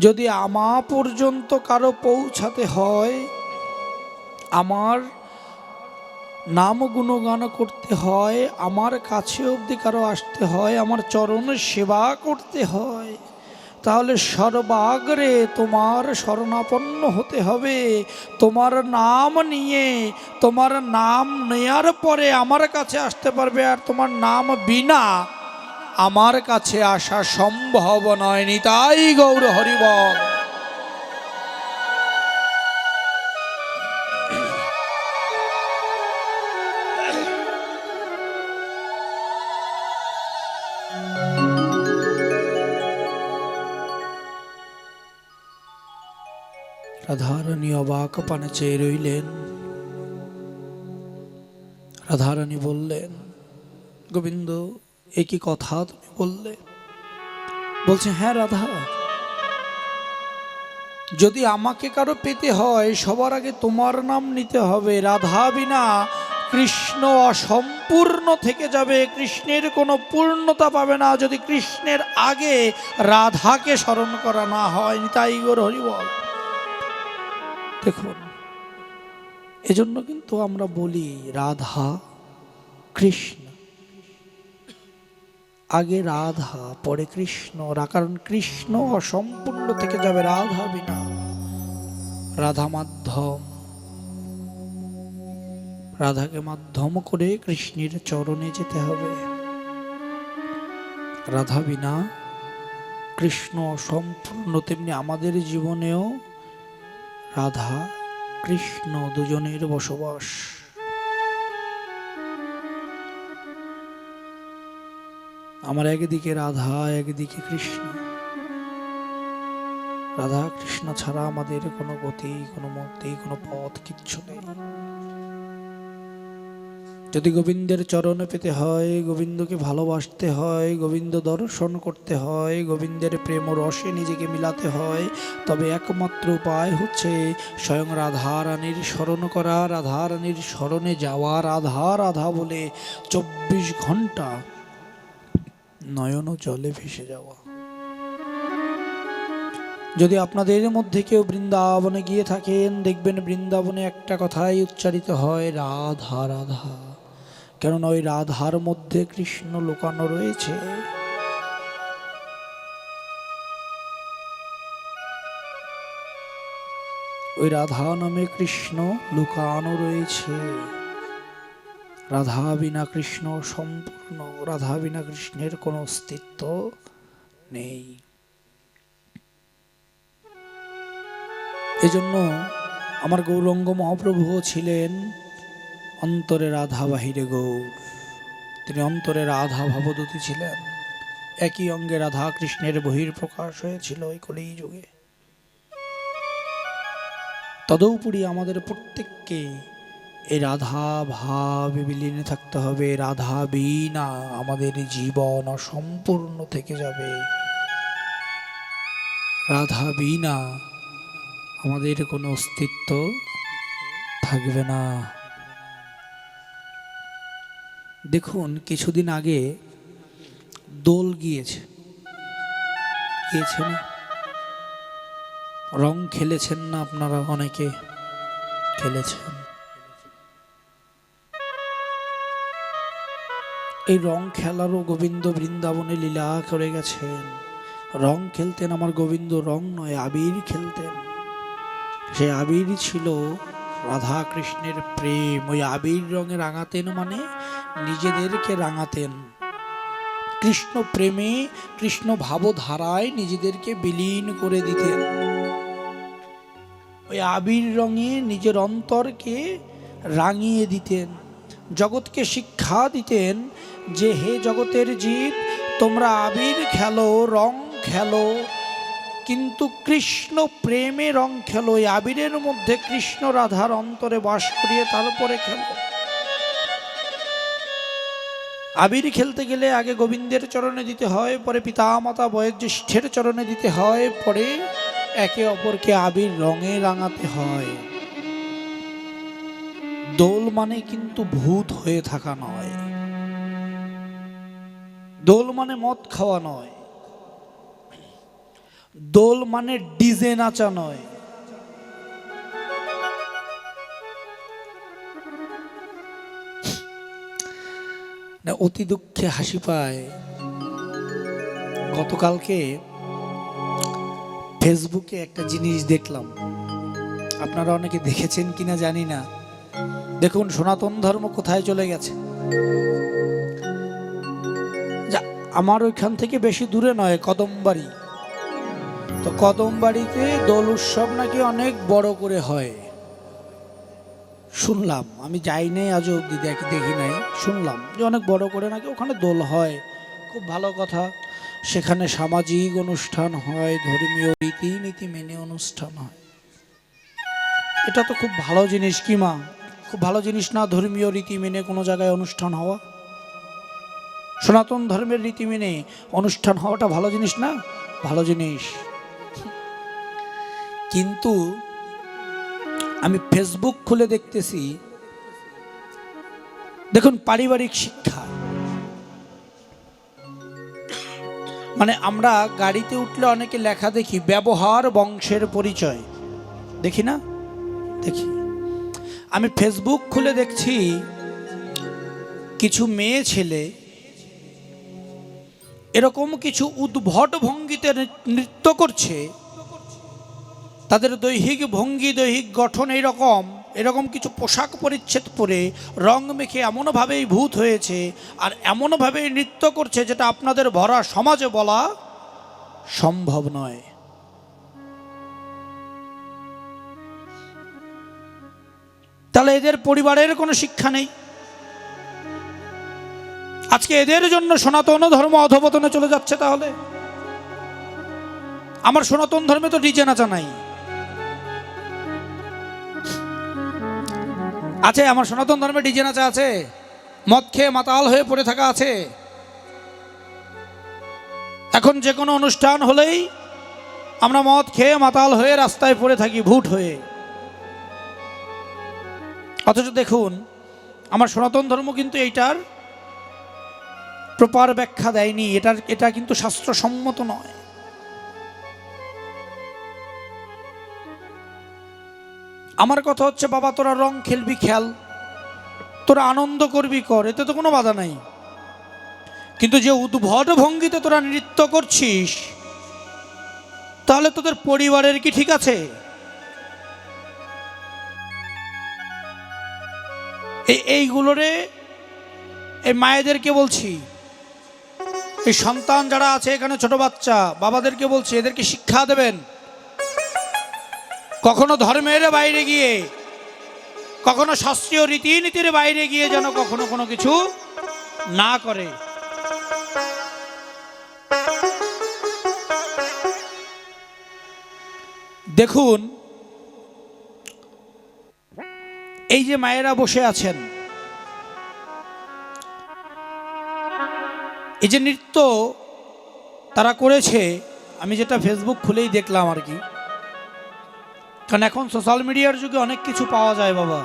যদি আমা পর্যন্ত কারো পৌঁছাতে হয়, আমার নাম গুণগান করতে হয়, আমার কাছে অবধি কারো আসতে হয়, আমার চরণ সেবা করতে হয়, তাহলে সর্বাগ্রে তোমার শরণাপন্ন হতে হবে। তোমার নাম নিয়ে, তোমার নাম নেয়ার পরে আমার কাছে আসতে পারবে, আর তোমার নাম বিনা আমার কাছে আসা সম্ভব নয়। নিতাই গৌর হরিবল। রাধারানী অবাক পানে চেয়ে রইলেন। রাধারানী বললেন, গোবিন্দ এ কি কথা তুমি বললে? বলছে, হ্যাঁ রাধা, যদি আমাকে কারো পেতে হয় সবার আগে তোমার নাম নিতে হবে। রাধা বিনা কৃষ্ণ অসম্পূর্ণ থেকে যাবে, কৃষ্ণের কোনো পূর্ণতা পাবে না যদি কৃষ্ণের আগে রাধাকে স্মরণ করা না হয়। নিতাই গৌর হরিবল। দেখুন, এজন্য কিন্তু আমরা বলি রাধা কৃষ্ণ, আগে রাধা পরে কৃষ্ণ, কারণ কৃষ্ণ অসম্পূর্ণ থেকে যাবে রাধা বিনা। রাধা মাধ্যম, রাধাকে মাধ্যম করে কৃষ্ণের চরণে যেতে হবে। রাধা বিনা কৃষ্ণ অসম্পূর্ণ, তেমনি আমাদের জীবনেও রাধা কৃষ্ণ দুজনের বসবাস। আমার একদিকে রাধা, একদিকে কৃষ্ণ। রাধা কৃষ্ণ ছাড়া আমাদের কোনো গতি, কোনো মতি, কোনো পথ কিচ্ছু নেই। যদি গোবিন্দের চরণ পেতে হয়, গোবিন্দকে ভালোবাসতে হয়, গোবিন্দ দর্শন করতে হয়, গোবিন্দের প্রেম রসে নিজেকে মিলাতে হয়, তবে একমাত্র উপায় হচ্ছে স্বয়ং রাধারানীর স্মরণ করা, রাধারানীর স্মরণে যাওয়া, রাধা রাধা বলে 24 ঘন্টা নয়ন জলে ভেসে যাওয়া। যদি আপনাদের মধ্যে কেউ বৃন্দাবনে গিয়ে থাকেন, দেখবেন বৃন্দাবনে একটা কথাই উচ্চারিত হয়, রাধা রাধা। কেননা ওই রাধার মধ্যে কৃষ্ণ লুকানো রয়েছে। ওই রাধা নামে কৃষ্ণ লুকানো রয়েছে। রাধা বিনা কৃষ্ণ সম্পূর্ণ, রাধা বিনা কৃষ্ণের কোনো অস্তিত্ব নেই। এজন্য আমার গৌরাঙ্গ মহাপ্রভুও ছিলেন অন্তরে রাধা বাহিরে গৌর। তিনি অন্তরে রাধা ভবদূতী ছিলেন। একই অঙ্গে রাধা কৃষ্ণের বহির্প্রকাশ হয়েছিল এই কলি যুগে। তদুপরি আমাদের প্রত্যেককে এই রাধা ভাবে বিলীনে থাকতে হবে। রাধা বিনা আমাদের জীবন অসম্পূর্ণ থেকে যাবে। রাধা বিনা আমাদের কোনো অস্তিত্ব থাকবে না। দেখুন, কিছুদিন আগে দোল গিয়েছে না? রং খেলেছেন না আপনারা? অনেকে খেলেছেন। এই রং খেলারও গোবিন্দ বৃন্দাবনে লীলা করে গেছেন। রং খেলতেন আমার গোবিন্দ, রং নয় আবির খেলতেন। সে আবির ছিল রাধা কৃষ্ণের প্রেম। ওই আবির রঙে রাঙাতেন মানে নিজেদেরকে রাঙাতেন। কৃষ্ণ প্রেমে, কৃষ্ণ ভাবধারায় নিজেদেরকে বিলীন করে দিতেন। ওই আবির রঙে নিজের অন্তরকে রাঙিয়ে দিতেন। জগৎকে শিক্ষা দিতেন যে হে জগতের জীব, তোমরা আবির খেলো, রং খেলো, কিন্তু কৃষ্ণ প্রেমে রং খেলো। এই আবিরের মধ্যে কৃষ্ণ রাধার অন্তরে বাস করিয়ে তারপরে খেলো। আবির খেলতে গেলে আগে গোবিন্দের চরণে দিতে হয়, পরে পিতামাতা বয়োজ্যেষ্ঠের চরণে দিতে হয়, পরে একে অপরকে আবির রঙে রাঙাতে হয়। দোল মানে কিন্তু ভূত হয়ে থাকা নয়। দোল মানে মদ খাওয়া নয়। দোল মানে ডিজে নাচা নয়। না, অতি দুঃখে হাসি পায়। গতকালকে ফেসবুকে একটা জিনিস দেখলাম, আপনারা অনেকে দেখেছেন কিনা জানি না। দেখুন সনাতন ধর্ম কোথায় চলে গেছে। আমার ওইখান থেকে বেশি দূরে নয়, কদমবাড়ি। তো কদমবাড়িতে দোল উৎসব নাকি অনেক বড় করে হয় শুনলাম। আমি যাই নাই আজও অব্দি, দেখি নাই, শুনলাম যে অনেক বড় করে নাকি ওখানে দোল হয়। খুব ভালো কথা। সেখানে সামাজিক অনুষ্ঠান হয়, ধর্মীয় রীতিনীতি মেনে অনুষ্ঠান হয়। এটা তো খুব ভালো জিনিস। কি মা, খুব ভালো জিনিস না ধর্মীয় রীতি মেনে কোনো জায়গায় অনুষ্ঠান হওয়া? সনাতন ধর্মের রীতি মেনে অনুষ্ঠান হওয়াটা ভালো জিনিস না? ভালো জিনিস। কিন্তু আমি ফেসবুক খুলে দেখতেছি, দেখুন পারিবারিক শিক্ষা মানে আমরা গাড়িতে উঠলে অনেকে লেখা দেখি ব্যবহার বংশের পরিচয়, দেখি না? দেখি। আমি ফেসবুক খুলে দেখছি কিছু মেয়ে ছেলে এরকম কিছু উদ্ভট ভঙ্গিতে নৃত্য করছে। তাদের দৈহিক ভঙ্গি, দৈহিক গঠন এরকম কিছু পোশাক পরিচ্ছেদ পরে রং মেখে এমনভাবেই ভূত হয়েছে আর এমনভাবেই নৃত্য করছে যেটা আপনাদের ভরা সমাজে বলা সম্ভব নয়। তাহলে এদের পরিবারের কোনো শিক্ষা নেই। আজকে এদের জন্য সনাতন ধর্ম অধঃপতনে চলে যাচ্ছে। তাহলে আমার সনাতন ধর্মে তো ডিজে নাচা নাই আছে? আমার সনাতন ধর্মে ডিজে নাচা আছে? মদ খেয়ে মাতাল হয়ে পড়ে থাকা আছে? এখন যে কোনো অনুষ্ঠান হলেই আমরা মদ খেয়ে মাতাল হয়ে রাস্তায় পড়ে থাকি ভূত হয়ে। অথচ দেখুন আমার সনাতন ধর্ম কিন্তু এইটার প্রপার ব্যাখ্যা দেয়নি। এটা কিন্তু শাস্ত্রসম্মত নয়। আমার কথা হচ্ছে, বাবা তোরা রং খেলবি খেল, তোরা আনন্দ করবি কর, এতে তো কোনো বাধা নাই। কিন্তু যে উদ্ভট ভঙ্গিতে তোরা নৃত্য করছিস, তাহলে তোদের পরিবারের কি ঠিক আছে? এইগুলোরে এই মায়েদেরকে বলছি, এই সন্তান যারা আছে এখানে ছোট বাচ্চা, বাবাদেরকে বলছি এদেরকে শিক্ষা দেবেন। কখনো ধর্মের বাইরে গিয়ে, কখনো শাস্ত্রীয় রীতিনীতির বাইরে গিয়ে যেন কখনো কোনো কিছু না করে। দেখুন এই যে মায়েরা বসে আছেন, এই যে নৃত্য তারা করেছে, আমি যেটা ফেসবুক খুলেই দেখলাম আর কি, কারণ এখন সোশ্যাল মিডিয়ার যুগে অনেক কিছু পাওয়া যায় বাবা,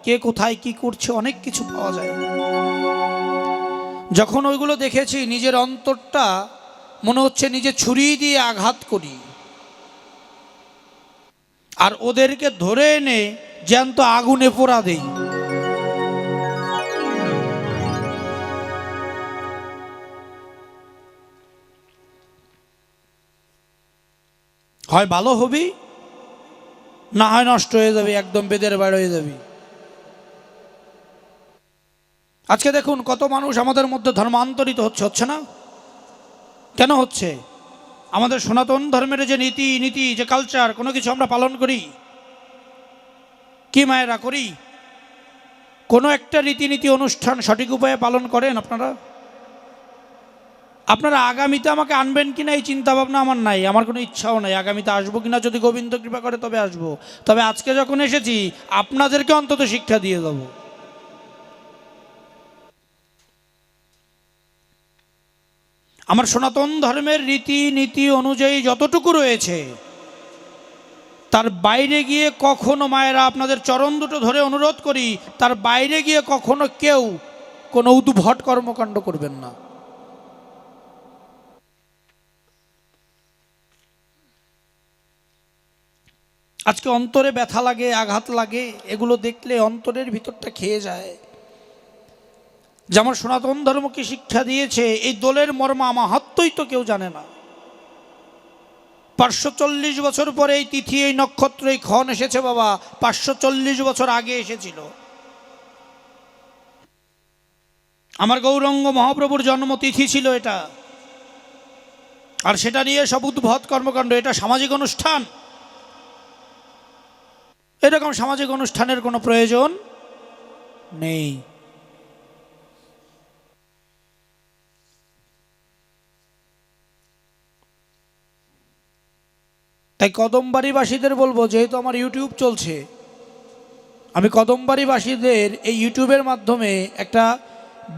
কে কোথায় কি করছে অনেক কিছু পাওয়া যায়। যখন ওইগুলো দেখেছি নিজের অন্তরটা মনে হচ্ছে নিজে ছুরি দিয়ে আঘাত করি, আর ওদেরকে ধরে এনে জ্যান্ত আগুনে পোড়া দেই। হয় ভালো হবি, না হয় নষ্ট হয়ে যাবে, একদম বেদের বাইরে হয়ে যাবি। আজকে দেখুন কত মানুষ আমাদের মধ্যে ধর্মান্তরিত হচ্ছে না? কেন হচ্ছে? আমাদের সনাতন ধর্মের যে নীতি যে কালচার, কোনো কিছু আমরা পালন করি কি মায়েরা? করি? কোনো একটা রীতিনীতি অনুষ্ঠান সঠিক উপায়ে পালন করেন আপনারা? আপনারা আগামীতে আমাকে আনবেন কিনা এই চিন্তা ভাবনা আমার নাই, আমার কোনো ইচ্ছাও নাই। আগামীতে আসবো কিনা যদি গোবিন্দ কৃপা করে তবে আসবো। তবে আজকে যখন এসেছি আপনাদেরকে অন্তত শিক্ষা দিয়ে দেবো। আমার সনাতন ধর্মের রীতি অনুযায়ী যতটুকু রয়েছে তার বাইরে গিয়ে কখনো, মায়েরা আপনাদের চরণ দুটো ধরে অনুরোধ করি, তার বাইরে গিয়ে কখনো কেউ কোনো উদ্ভট কর্মকাণ্ড করবেন না। আজকে অন্তরে ব্যথা লাগে, আঘাত লাগে, এগুলো দেখলে অন্তরের ভিতরটা খেয়ে যায়। যেমন সনাতন ধর্মকে শিক্ষা দিয়েছে, এই দোলের মর্মা মাহাত্ম্যই তো কেউ জানে না। 540 বছর পরে এই তিথি, এই নক্ষত্র, এই ক্ষণ এসেছে বাবা, 540 বছর আগে এসেছিল। আমার গৌরাঙ্গ মহাপ্রভুর জন্মতিথি ছিল এটা, আর সেটা নিয়ে সব উদ্ভট কর্মকাণ্ড। এটা সামাজিক অনুষ্ঠান, এরকম সামাজিক অনুষ্ঠানের কোনো প্রয়োজন নেই। তাই কদমবাড়িবাসীদের বলবো, যেহেতু আমার ইউটিউব চলছে, আমি কদমবাড়িবাসীদের এই ইউটিউবের মাধ্যমে একটা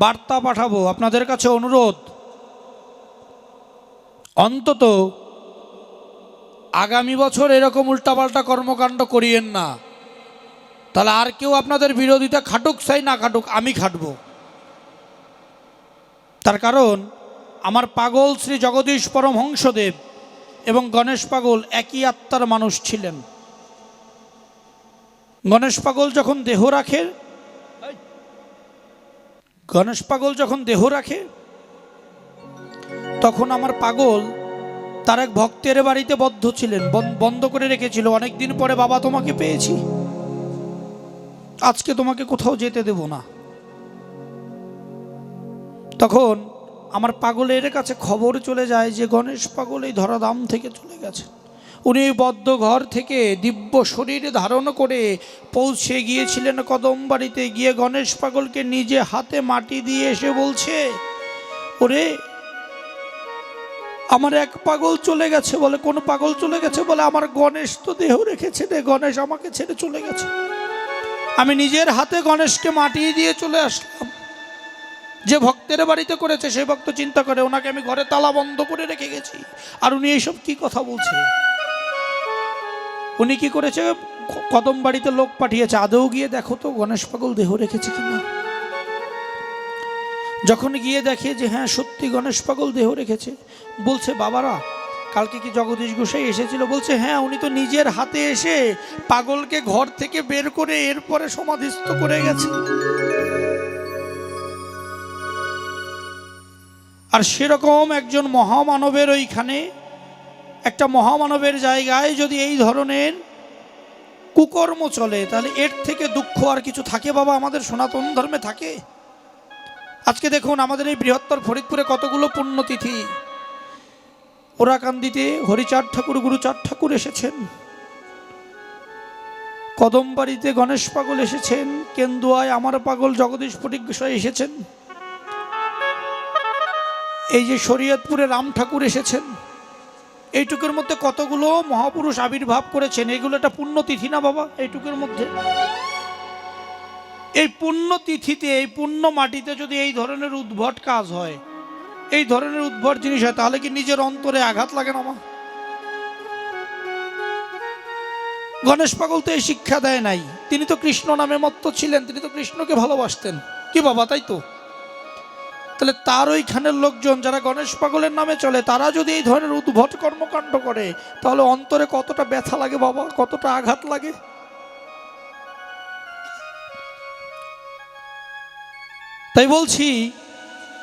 বার্তা পাঠাবো। আপনাদের কাছে অনুরোধ, অন্তত আগামী বছর এরকম উল্টাপাল্টা কর্মকাণ্ড করিয়েন না। তাহলে আর কেউ আপনাদের বিরোধিতা খাটুক চাই না খাটুক, আমি খাটব। তার কারণ আমার পাগল শ্রী জগদীশ পরমহংসদেব এবং গণেশ পাগল একই আত্মার মানুষ ছিলেন। গণেশ পাগল যখন দেহ রাখে তখন আমার পাগল তার এক ভক্তের বাড়িতে বদ্ধ ছিলেন, বন্ধ করে রেখেছিল। অনেকদিন পরে, বাবা তোমাকে পেয়েছি, আজকে তোমাকে কোথাও যেতে দেব না। তখন আমার পাগলের কাছে খবর চলে যায় যে গণেশ পাগল এই ধরাধাম থেকে চলে গেছে। উনি বদ্ধ ঘর থেকে দিব্য শরীর ধারণ করে পৌঁছে গিয়েছিলেন কদমবাড়িতে। গিয়ে গণেশ পাগলকে নিজে হাতে মাটি দিয়ে এসে বলছে, ওরে আমার এক পাগল চলে গেছে। বলে কোন পাগল চলে গেছে? বলে আমার গণেশ তো দেহ রেখেছে রে, গণেশ আমাকে ছেড়ে চলে গেছে। আমি নিজের হাতে গণেশকে মাটি দিয়ে চলে আসলাম। যে ভক্তের বাড়িতে করেছে সেই ভক্ত চিন্তা করে ওনাকে আমি ঘরে তালা বন্ধ করে রেখে গেছি, আর উনি এইসব কি কথা বলছে। উনি কি করেছে? কদম বাড়িতে লোক পাঠিয়েছে, আদৌ গিয়ে দেখো তো গণেশ পাগল দেহ রেখেছে কিনা। যখন গিয়ে দেখে যে হ্যাঁ সত্যি গণেশ পাগল দেহ রেখেছে, বলছে বাবারা কালকে কি জগদীশ গোসাই এসেছিল? বলছে হ্যাঁ, উনি তো নিজের হাতে এসে পাগলকে ঘর থেকে বের করে এরপরে সমাধিস্থ করে গেছে। আর সেরকম একজন মহামানবের ওইখানে, একটা মহামানবের জায়গায় যদি এই ধরনের কুকর্ম চলে, তাহলে এর থেকে দুঃখ আর কিছু থাকে বাবা আমাদের সনাতন ধর্মে থাকে? আজকে দেখুন আমাদের এই বৃহত্তর ফরিদপুরে কতগুলো পুণ্যতিথি। ওরাকান্দিতে হরিচাঁদ ঠাকুর, গুরুচাঁদ ঠাকুর এসেছেন, কদমবাড়িতে গণেশ পাগল এসেছেন, কেন্দুয়ায় আমার পাগল জগদীশ ফটিক গোসাই এসেছেন, এই যে শরীয়তপুরে রাম ঠাকুর এসেছেন। এইটুকুর মধ্যে কতগুলো মহাপুরুষ আবির্ভাব করেছেন। এগুলো একটা পুণ্যতিথি না বাবা? এইটুকুর মধ্যে এই পুণ্য তিথিতে, এই পুণ্য মাটিতে যদি এই ধরনের উদ্ভট কাজ হয়, এই ধরনের উদ্ভট জিনিস হয়, তাহলে কি নিজের অন্তরে আঘাত লাগে না? গণেশ পাগল তো এই শিক্ষা দেয় নাই, তিনি তো কৃষ্ণ নামে মত্ত ছিলেন, তিনি তো কৃষ্ণকে ভালোবাসতেন, কি বাবা, তাই তো? তাহলে তার ওইখানের লোকজন যারা গণেশ পাগলের নামে চলে, তারা যদি এই ধরনের উদ্ভট কর্মকাণ্ড করে, তাহলে অন্তরে কতটা ব্যথা লাগে বাবা, কতটা আঘাত লাগে। তাই বলছি,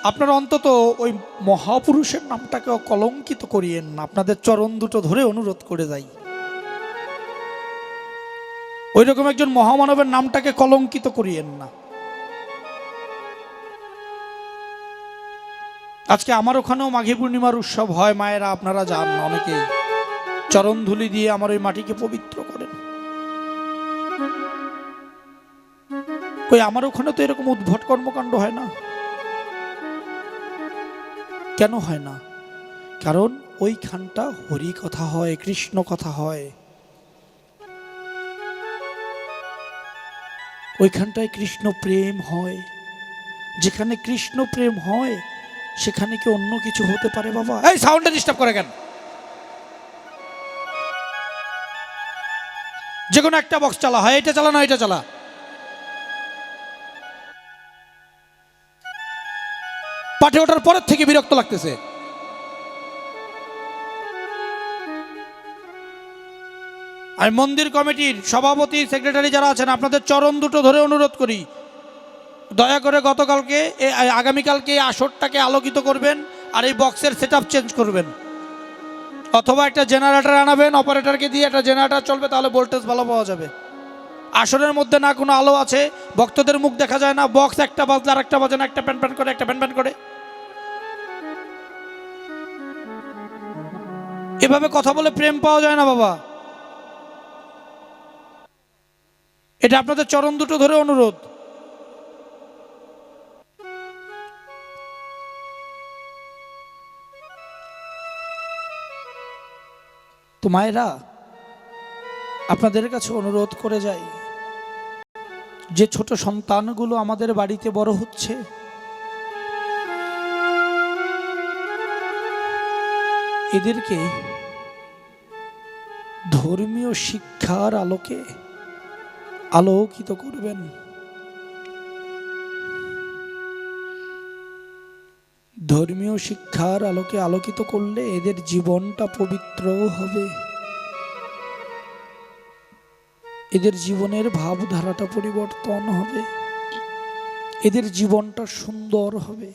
আপনারা অন্তত ওই মহাপুরুষের নামটাকে কলঙ্কিত করিয়েন না। আপনাদের চরণ দুটো ধরে অনুরোধ করে যাই, ওই রকম একজন মহামানবের নামটাকে কলঙ্কিত করিয়েন না। আজকে আমার ওখানেও মাঘী পূর্ণিমার উৎসব হয়, মায়েরা আপনারা যান, অনেকেই চরণ ধুলি দিয়ে আমার ওই মাটিকে পবিত্র করেন। কই আমার ওখানে তো এরকম উদ্ভট কর্মকাণ্ড হয় না। কেন হয় না? কারণ ওইখানটা হরি কথা হয়, কৃষ্ণ কথা হয়, ওইখানটায় কৃষ্ণ প্রেম হয়। যেখানে কৃষ্ণ প্রেম হয় সেখানে কি অন্য কিছু হতে পারে বাবা? এই সাউন্ডটা ডিস্টার্ব করে কেন? যে কোনো একটা বক্স চালা, হয় এটা চালা না এটা চালা। পাঠে ওঠার পরের থেকে বিরক্ত লাগতেছে। আমি মন্দির কমিটির সভাপতি, সেক্রেটারি যারা আছেন, আপনাদের চরণ দুটো ধরে অনুরোধ করি, দয়া করে গতকালকে আগামীকালকে এই আসরটাকে আলোকিত করবেন, আর এই বক্সের সেটআপ চেঞ্জ করবেন, অথবা একটা জেনারেটর আনাবেন, অপারেটরকে দিয়ে একটা জেনারেটর চলবে, তাহলে ভোল্টেজ ভালো পাওয়া যাবে। আসরের মধ্যে না কোনো আলো আছে, ভক্তদের মুখ দেখা যায় না, বক্স একটা বাজলে আর একটা বাজে না, একটা প্যান প্যান করে, একটা প্যান প্যান করে, এভাবে কথা বলে প্রেম পাওয়া যায় না বাবা। এটা আপনাদের চরণ দুটো ধরে অনুরোধ। তো মায়েরা, আপনাদের কাছে অনুরোধ করে যাই, যে ছোট সন্তানগুলো আমাদের বাড়িতে বড় হচ্ছে, এদেরকে ধর্মীয় শিক্ষার আলোকে আলোকিত করবেন। ধর্মীয় শিক্ষার আলোকে আলোকিত করলে এদের জীবনটা পবিত্র হবে, এদের জীবনের ভাবধারাটা পরিবর্তন হবে, এদের জীবনটা সুন্দর হবে।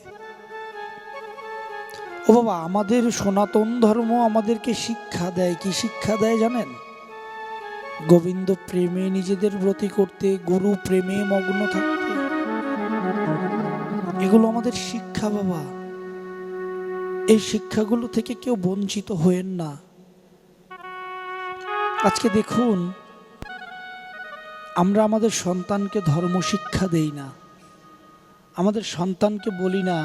ও বাবা, আমাদের সনাতন ধর্ম আমাদেরকে শিক্ষা দেয়, কি শিক্ষা দেয় জানেন? গোবিন্দ প্রেমে নিজেদের ব্রতী করতে, গুরু প্রেমে মগ্ন থাকতে। এগুলো আমাদের শিক্ষা বাবা। এই শিক্ষাগুলো থেকে কেউ বঞ্চিত হয়েন না। আজকে দেখুন, আমরা আমাদের সন্তানকে ধর্ম শিক্ষা দেই না, আমাদের সন্তানকে বলি না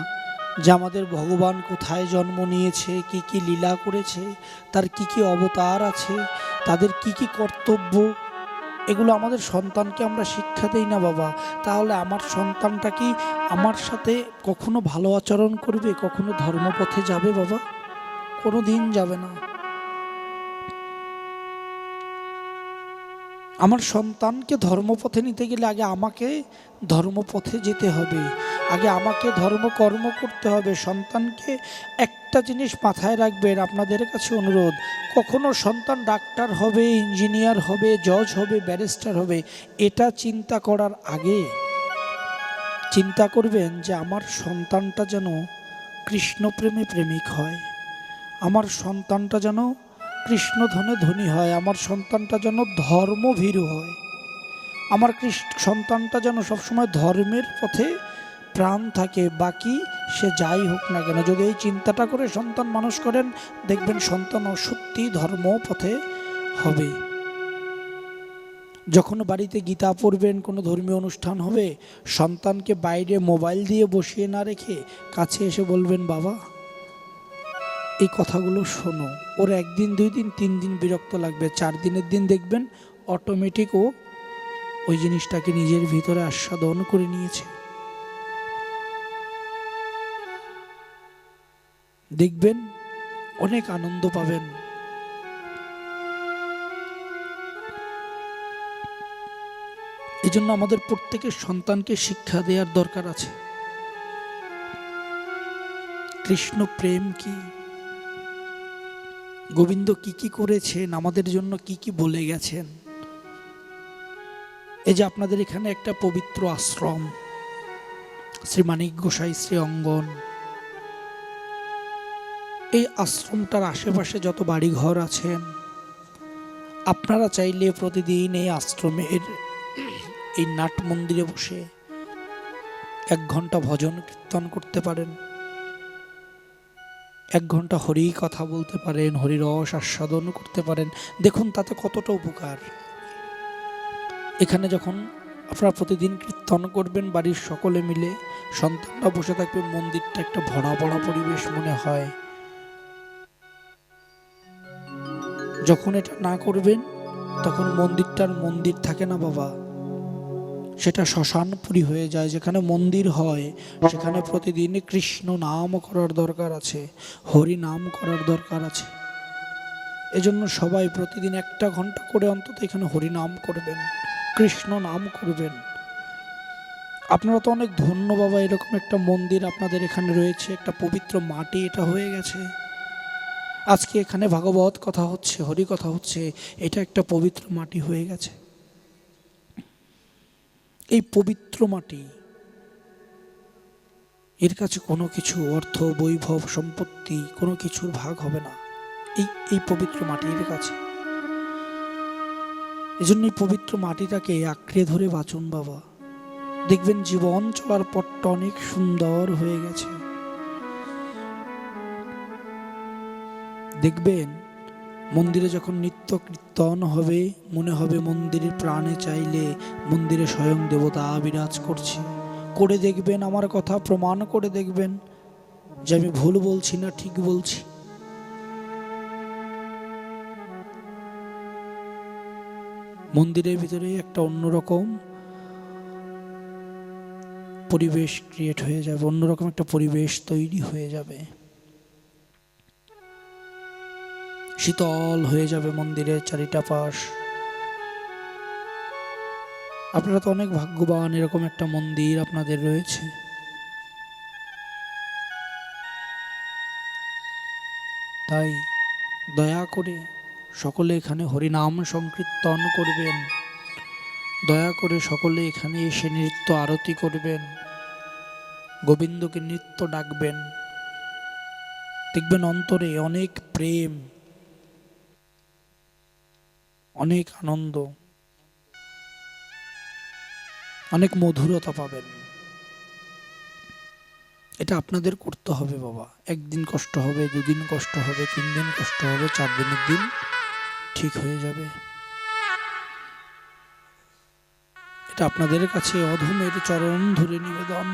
যে আমাদের ভগবান কোথায় জন্ম নিয়েছে, কি কি লীলা করেছে, তার কি কি অবতার আছে, তাদের কি কি কর্তব্য, এগুলো আমাদের সন্তানকে আমরা শিক্ষা দেই না বাবা। তাহলে আমার সন্তানটা কি আমার সাথে কখনো ভালো আচরণ করবে, কখনো ধর্মপথে যাবে বাবা? কোনো দিন যাবে না। আমার সন্তানকে ধর্মপথে নিতে গেলে আগে আমাকে ধর্মপথে যেতে হবে, আগে আমাকে ধর্মকর্ম করতে হবে। সন্তানকে একটা জিনিস মাথায় রাখবেন, আপনাদের কাছে অনুরোধ, কখনো সন্তান ডাক্তার হবে, ইঞ্জিনিয়ার হবে, জজ হবে, ব্যারিস্টার হবে, এটা চিন্তা করার আগে চিন্তা করবেন যে আমার সন্তানটা যেন কৃষ্ণপ্রেমে প্রেমিক হয়, আমার সন্তানটা যেন কৃষ্ণ ধনে ধনী হয়, আমার সন্তানটা যেন ধর্মভীরু হয়, আমার সন্তানটা যেন সবসময় ধর্মের পথে প্রাণ থাকে, বাকি সে যাই হোক না কেন। যদি এই চিন্তাটা করে সন্তান মানুষ করেন, দেখবেন সন্তান সত্যি ধর্ম পথে হবে। যখন বাড়িতে গীতা পড়বেন, কোনো ধর্মীয় অনুষ্ঠান হবে, সন্তানকে বাইরে মোবাইল দিয়ে বসিয়ে না রেখে কাছে এসে বলবেন, বাবা এই কথাগুলো শোনো। ওর একদিন, 2 দিন, 3 দিন বিরক্ত লাগবে, 4 দিনের দিন দেখবেন অটোমেটিক ও ওই জিনিসটাকে নিজের ভিতরে আস্বাদন করে নিয়েছে। দেখবেন অনেক আনন্দ পাবেন। এই জন্য আমাদের প্রত্যেকের সন্তানকে শিক্ষা দেওয়ার দরকার আছে। কৃষ্ণ প্রেম কি, গোবিন্দ কি কি করেছেন, আমাদের জন্য কি কি বলে গেছেন। এই যে আপনাদের এখানে একটা পবিত্র আশ্রম, শ্রী মানিক গোসাই শ্রী অঙ্গন, এই আশ্রমটার আশেপাশে যত বাড়ি ঘর আছেন, আপনারা চাইলে প্রতিদিন এই আশ্রমের এই নাট মন্দিরে বসে 1 ঘন্টা ভজন কীর্তন করতে পারেন, 1 ঘন্টা হরি কথা বলতে পারেন, হরিরস আস্বাদন করতে পারেন। দেখুন তাতে কতটা উপকার। এখানে যখন আপনারা প্রতিদিন কীর্তন করবেন বাড়ির সকলে মিলে, সন্তানরা বসে থাকবে, মন্দিরটা একটা ভরা ভরা পরিবেশ মনে হয়। যখন এটা না করবেন তখন মন্দিরটার মন্দির থাকে না বাবা, সেটা শ্মশানপুরী হয়ে যায়। যেখানে মন্দির হয় সেখানে প্রতিদিন কৃষ্ণ নাম করার দরকার আছে, হরি নাম করার দরকার আছে। এজন্য সবাই প্রতিদিন 1 ঘন্টা করে অন্তত এখানে হরি নাম করবেন, কৃষ্ণ নাম করবেন। আপনারা তো অনেক ধন্য বাবা, এরকম একটা মন্দির আপনাদের এখানে রয়েছে, একটা পবিত্র মাটি এটা হয়ে গেছে। আজকে এখানে ভাগবত কথা হচ্ছে, হরি কথা হচ্ছে, এটা একটা পবিত্র মাটি হয়ে গেছে। এই পবিত্র মাটি, এর কাছে কোনো কিছু অর্থ বৈভব সম্পত্তি কোনো কিছুর ভাগ হবে না এই পবিত্র মাটির কাছে। এজন্য এই পবিত্র মাটিটাকে আঁকড়ে ধরে বাঁচুন বাবা, দেখবেন জীবন চলার পথটা অনেক সুন্দর হয়ে গেছে। দেখবেন মন্দিরে যখন নিত্য কীর্তন হবে মনে হবে মন্দিরের প্রাণে চাইলে মন্দিরে স্বয়ং দেবতা বিরাজ করছে। করে দেখবেন, আমার কথা প্রমাণ করে দেখবেন যে আমি ভুল বলছি না ঠিক বলছি। মন্দিরের ভিতরে একটা অন্যরকম পরিবেশ ক্রিয়েট হয়ে যাবে, অন্যরকম একটা পরিবেশ তৈরি হয়ে যাবে, শীতল হয়ে যাবে মন্দিরের চারিটা পাশ। আপনারা তো অনেক ভাগ্যবান, এরকম একটা মন্দির আপনাদের রয়েছে। তাই দয়া করে সকলে এখানে হরিনাম সংকীর্তন করবেন, দয়া করে সকলে এখানে এসে নৃত্য আরতি করবেন, গোবিন্দকে নৃত্য ডাকবেন। দেখবেন অন্তরে অনেক প্রেম, অনেক আনন্দ, অনেক মধুরতা পাবেন। এটা আপনাদের করতে হবে বাবা। 1 দিন কষ্ট হবে, 2 দিন কষ্ট হবে, 3 দিন কষ্ট হবে, 4 দিনের দিন ঠিক হয়ে যাবে। এটা আপনাদের কাছে অধমের চরণ ধরে নিবেদন।